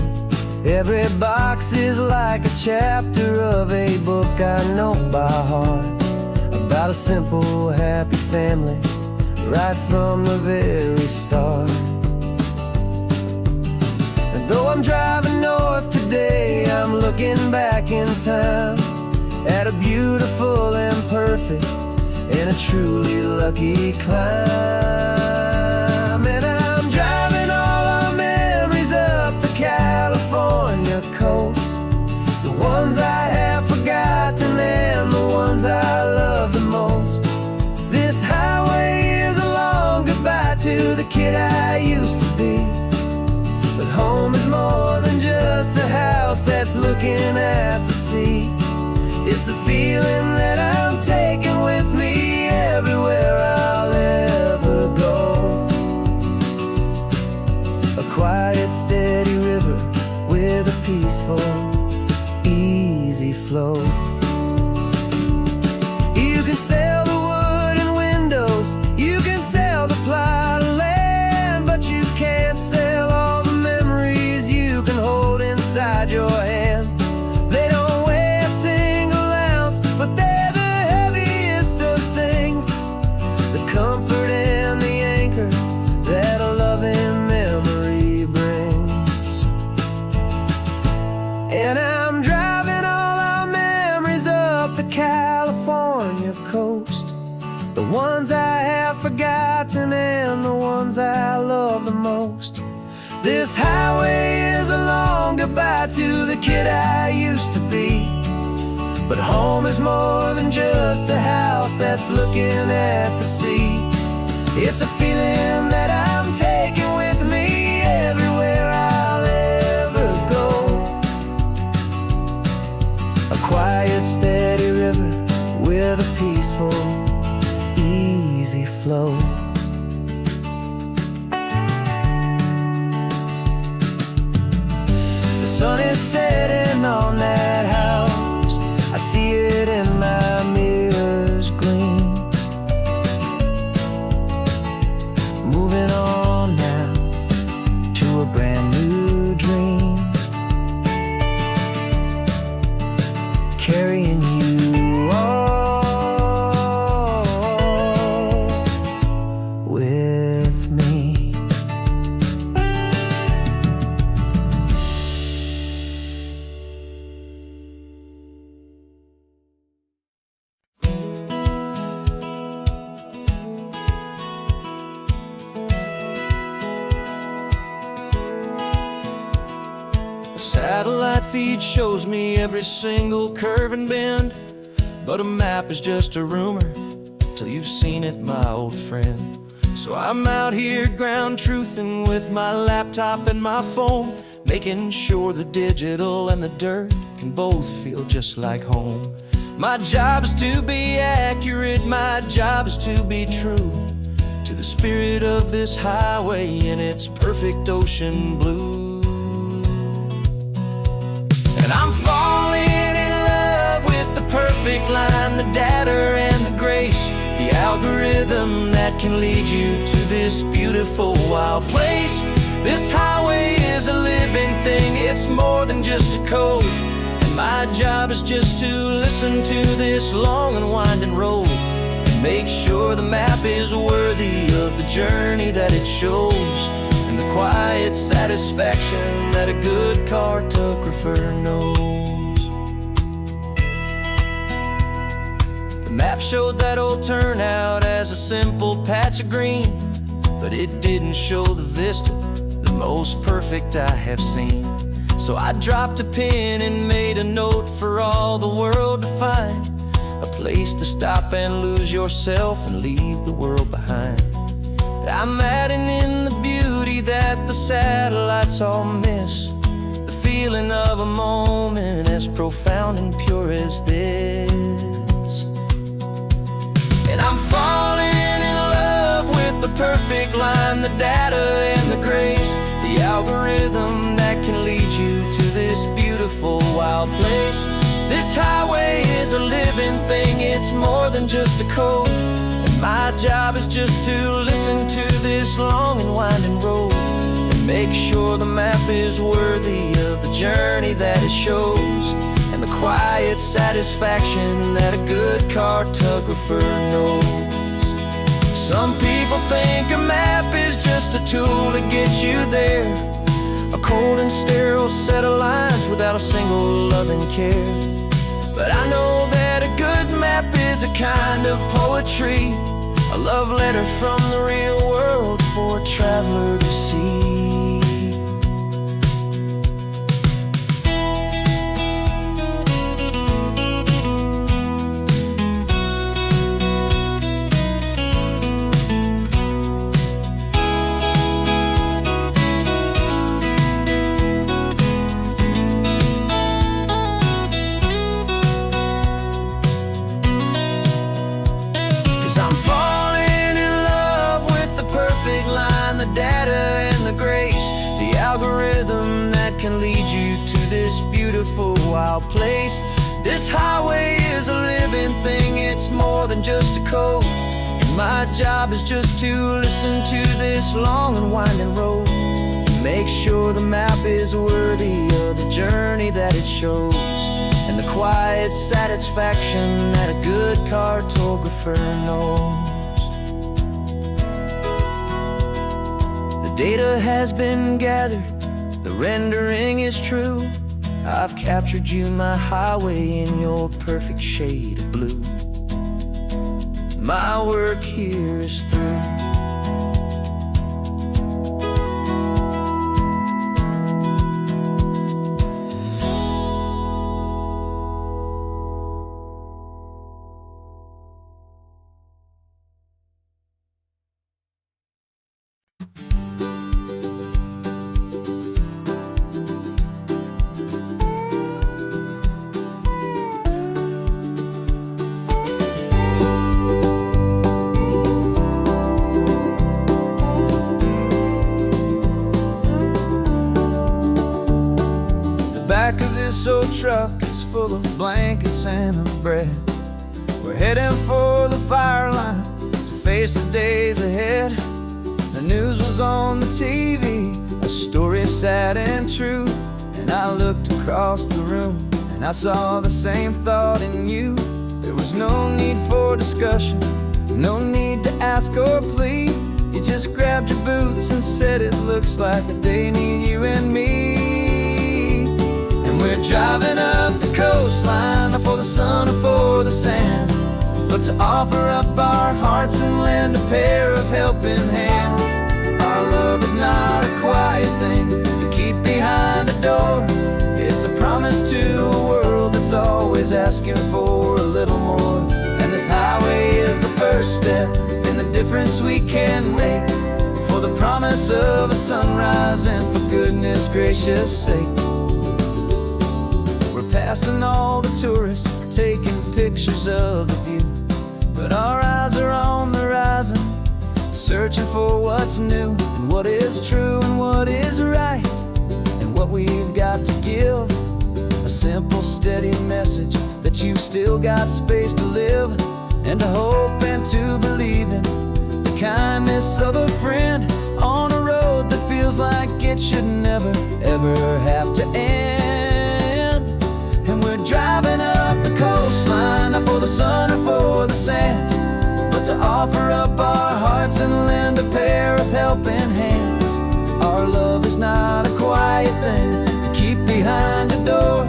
Every box is like a chapter of a book I know by heart, about a simple, happy family right from the very start. And though I'm driving north today, I'm looking back in time at a beautiful and perfect and a truly lucky climb. And I'm driving all our memories up the California coast, the ones I have forgotten and the ones I love the most. This highway is a long goodbye to the kid I used to be, but home is more than just a house that's looking at the sea. It's a feeling that I'm taking with me everywhere I'll ever go. A quiet, steady river with a peaceful, easy flow. You can sail the wooden windows, you can sail the plot of land, but you can't sail all the memories you can hold inside your hand. They don't weigh a single ounce, but they're the heaviest of things, the comfort and the anchor that a loving memory brings. And I'm driving all our memories up the California coast, the ones I have forgotten and the ones I love the most. This highway is a long goodbye to the kid I used to be, but home is more than just a house that's looking at the sea. It's a feeling that I'm taking with me everywhere I'll ever go. A quiet, steady river with a peaceful, easy flow. The sun is setting on that house, I see it in my mirror's gleam. Moving on now to a brand new dream, carrying you all with me. Satellite feed shows me every single curve and bend, but a map is just a rumor till you've seen it, my old friend. So I'm out here ground truthing with my laptop and my phone, making sure the digital and the dirt can both feel just like home. My job is to be accurate, my job is to be true to the spirit of this highway in its perfect ocean blue. And I'm falling in love with the perfect line, the data and the grace, the algorithm that can lead you to this beautiful wild place. This highway is a living thing, it's more than just a code. And my job is just to listen to this long and winding road and make sure the map is worthy of the journey that it shows, and the quiet satisfaction that a good cartographer knows. The map showed that old turnout as a simple patch of green, but it didn't show the vista, the most perfect I have seen. So I dropped a pin and made a note for all the world to find, a place to stop and lose yourself and leave the world behind. I'm adding in the beauty that the satellites all miss, the feeling of a moment as profound and pure as this. And I'm falling in love with the perfect line, the data and the grace, the algorithm that can lead you to this beautiful wild place. This highway is a living thing, it's more than just a code. And my job is just to listen to this long and winding road and make sure the map is worthy of the journey that it shows, and the quiet satisfaction that a good cartographer knows. Some people think a map is just a tool to get you there, a cold and sterile set of lines without a single loving care. But I know that a good map is a kind of poetry, a love letter from the real world for a traveler to see. 'Cause I'm falling in love with the perfect line, the data and the grace, the algorithm that can lead you to this beautiful wild place. This highway is a living thing, it's more than just a code. And my job is just to listen to this long and winding road and make sure the map is worthy of the journey that it shows, and the quiet satisfaction that a good cartographer knows. The data has been gathered, the rendering is true. I've captured you, my highway, in your perfect shade of blue. My work here is through. Back of this old truck is full of blankets and a bread. We're heading for the fire line to face the days ahead. The news was on the TV, a story sad and true. And I looked across the room and I saw the same thought in you. There was no need for discussion, no need to ask or plead. You just grabbed your boots and said it looks like a day need you and me. We're driving up the coastline, not for the sun or for the sand, but to offer up our hearts and lend a pair of helping hands. Our love is not a quiet thing you keep behind a door. It's a promise to a world that's always asking for a little more. And this highway is the first step in the difference we can make, for the promise of a sunrise and for goodness gracious sake. Passing all the tourists, taking pictures of the view, but our eyes are on the horizon, searching for what's new and what is true and what is right, and what we've got to give, A simple, steady message that you've still got space to live, and to hope and to believe in the kindness of a friend on a road that feels like it should never, ever have to end. And we're driving up the coastline, not for the sun or for the sand, but to offer up our hearts and lend a pair of helping hands. Our love is not a quiet thing to keep behind a door.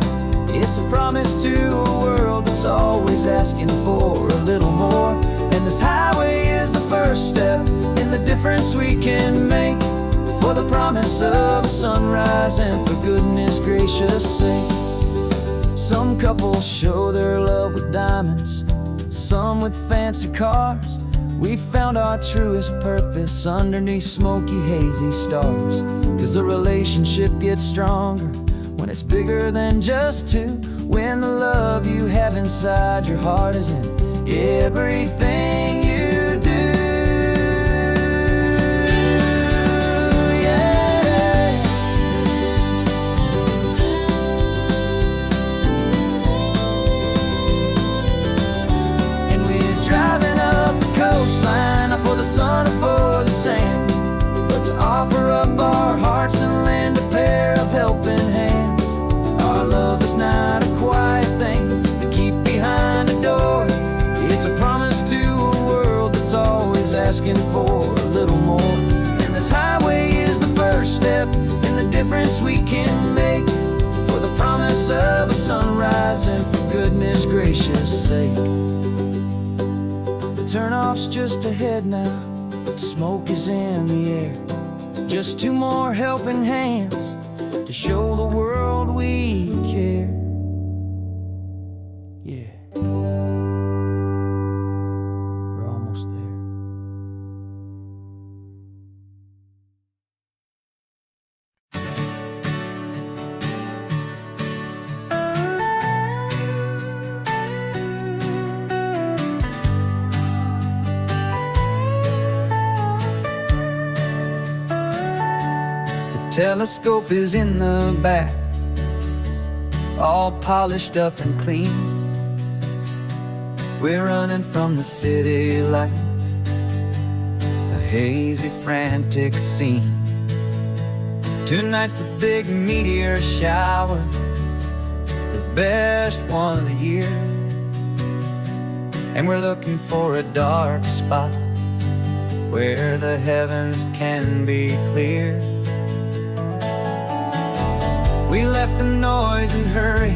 It's a promise to a world that's always asking for a little more. And this highway is the first step in the difference we can make, for the promise of a sunrise and for goodness gracious sake. Some couples show their love with diamonds, some with fancy cars. We found our truest purpose underneath smoky, hazy stars. 'Cause a relationship gets stronger when it's bigger than just two, when the love you have inside your heart is in everything you do. Not for the sun or for the sand, but to offer up our hearts and lend a pair of helping hands. Our love is not a quiet thing to keep behind a door. It's a promise to a world that's always asking for a little more. And this highway is the first step in the difference we can make, for the promise of a sunrise and for goodness gracious sake. Turnoff's just ahead now, smoke is in the air. Just two more helping hands to show the world we care. Yeah, we're almost there. Telescope is in the back, all polished up and clean. We're running from the city lights, a hazy, frantic scene. Tonight's the big meteor shower, the best one of the year. And we're looking for a dark spot where the heavens can be clear. We left the noise and hurry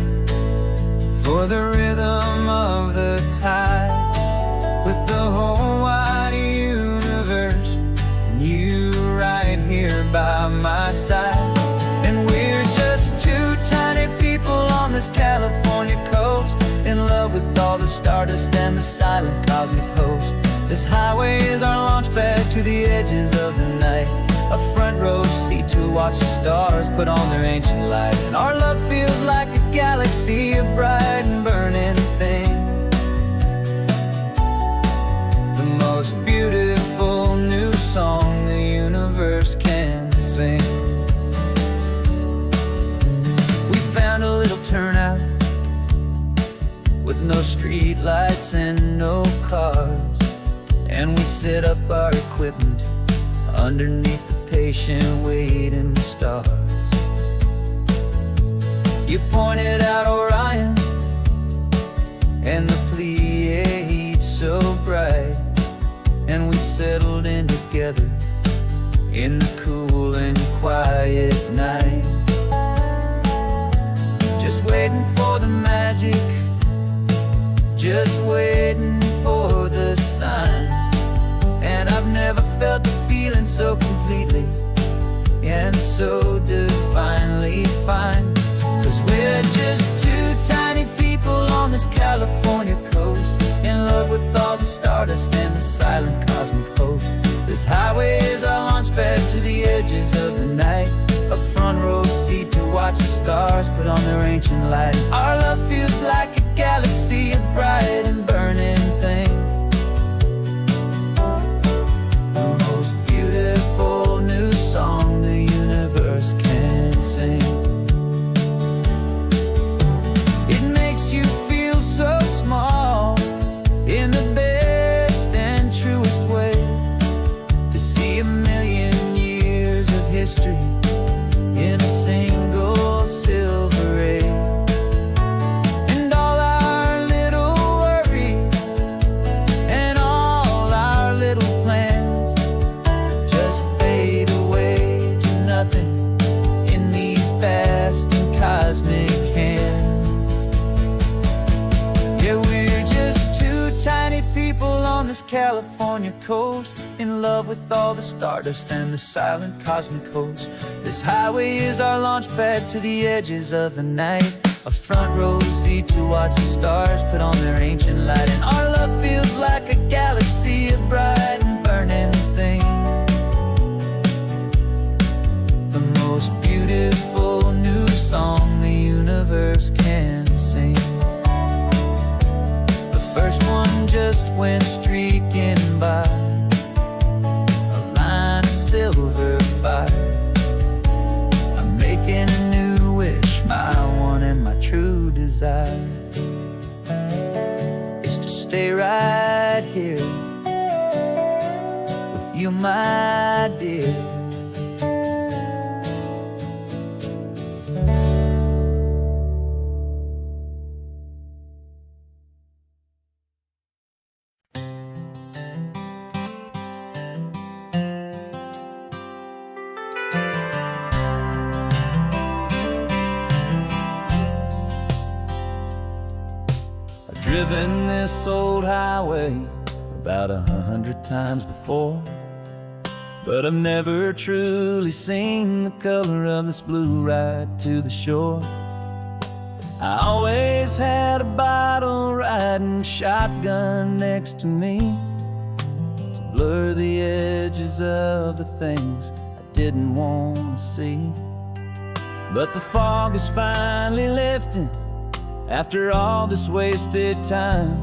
for the rhythm of the tide, with the whole wide universe and you right here by my side. And we're just two tiny people on this California coast, in love with all the stardust and the silent cosmic host. This highway is our launch pad to the edges of the night, a front row seat to watch the stars put on their ancient light. And our love feels like a galaxy, a bright and burning thing, the most beautiful new song the universe can sing. We found a little turnout with no street lights and no cars, and we set up our equipment underneath the patient waiting stars. You pointed out Orion and the Pleiades so bright, and we settled in together in the cool and quiet night, just waiting for the magic, just waiting for the sign. And I've never felt the feeling so completely and so divinely fine. 'Cause we're just two tiny people on this California coast, in love with all the stardust and the silent cosmic host. This highway is our launch pad to the edges of the night, a front row seat to watch the stars put on their ancient light. Our love feels like a galaxy, a bright and burning thing, the most beautiful new song the universe can sing. endless California coast, in love with all the stardust and the silent cosmic host. This highway is our launch pad to the edges of the night, a front row seat to watch the stars put on their ancient light. And our love feels like a galaxy of bright and burning things, the most beautiful new song the universe can sing. The first one just went streaking by, a line of silver fire. I'm making a new wish, my one and my true desire is to stay right here with you, my dear. Driven this old highway about 100 times before, but I've never truly seen the color of this blue right to the shore. I always had a bottle riding shotgun next to me to blur the edges of the things I didn't want to see. But the fog is finally lifting after all this wasted time,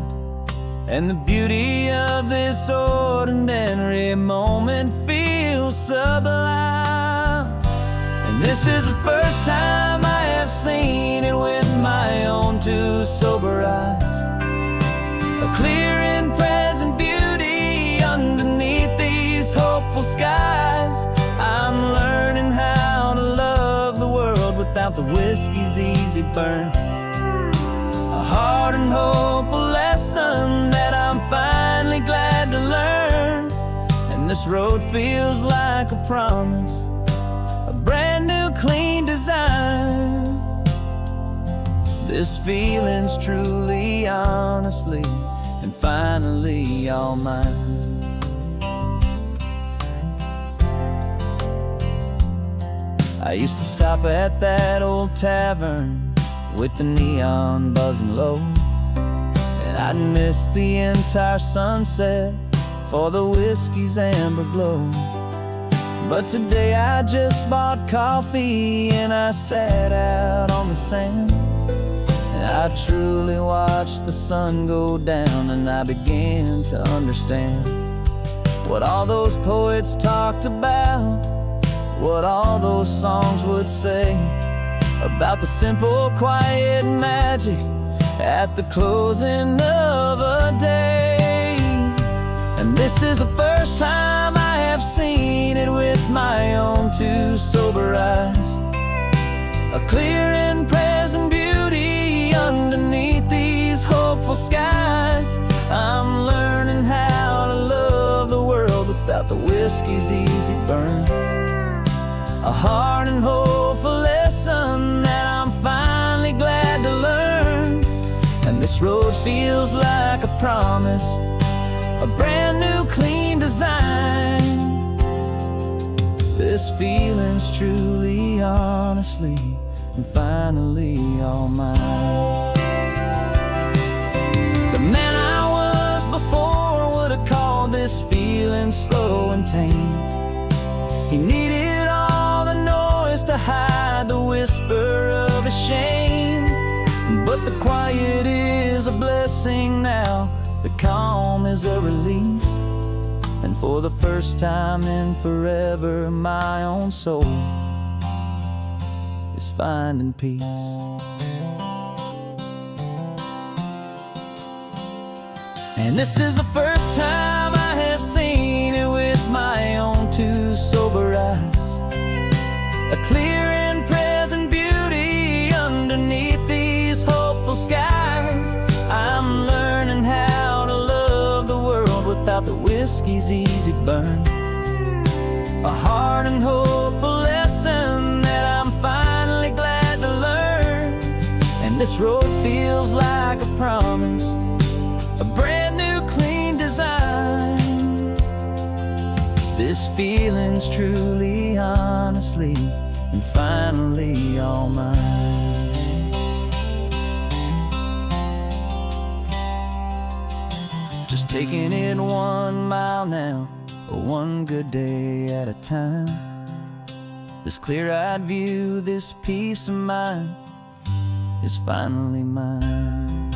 and the beauty of this ordinary moment feels sublime. And this is the first time I have seen it with my own two sober eyes, a clear and present beauty underneath these hopeful skies. I'm learning how to love the world without the whiskey's easy burn, a hard and hopeful lesson that I'm finally glad to learn. And this road feels like a promise, a brand new clean design. This feeling's truly, honestly, and finally all mine. I used to stop at that old tavern with the neon buzzing low, and I'd miss the entire sunset for the whiskey's amber glow. But today I just bought coffee and I sat out on the sand, and I truly watched the sun go down, and I began to understand what all those poets talked about, what all those songs would say about the simple, quiet magic at the closing of a day. And this is the first time I have seen it with my own two sober eyes, a clear and present beauty underneath these hopeful skies. I'm learning how to love the world without the whiskey's easy burn, a hard and hopeful lesson that I'm finally glad to learn. And this road feels like a promise, a brand new clean design. This feeling's truly, honestly, and finally all mine. The man I was before would have called this feeling slow and tame. He needed all the noise to hide the whisper of his shame. But the quiet is a blessing now, the calm is a release, and for the first time in forever my own soul is finding peace. And this is the first time I have seen it with my own two sober eyes, a clear and present beauty underneath these hopeful skies. I'm learning how to love the world without the whiskey's easy burn, a hard and hopeful lesson that I'm finally glad to learn. And this road feels like a promise, a brand new clean design. This feeling's truly, honestly, and finally all mine. Just taking it 1 mile now, one good day at a time. This clear-eyed view, this peace of mind is finally mine.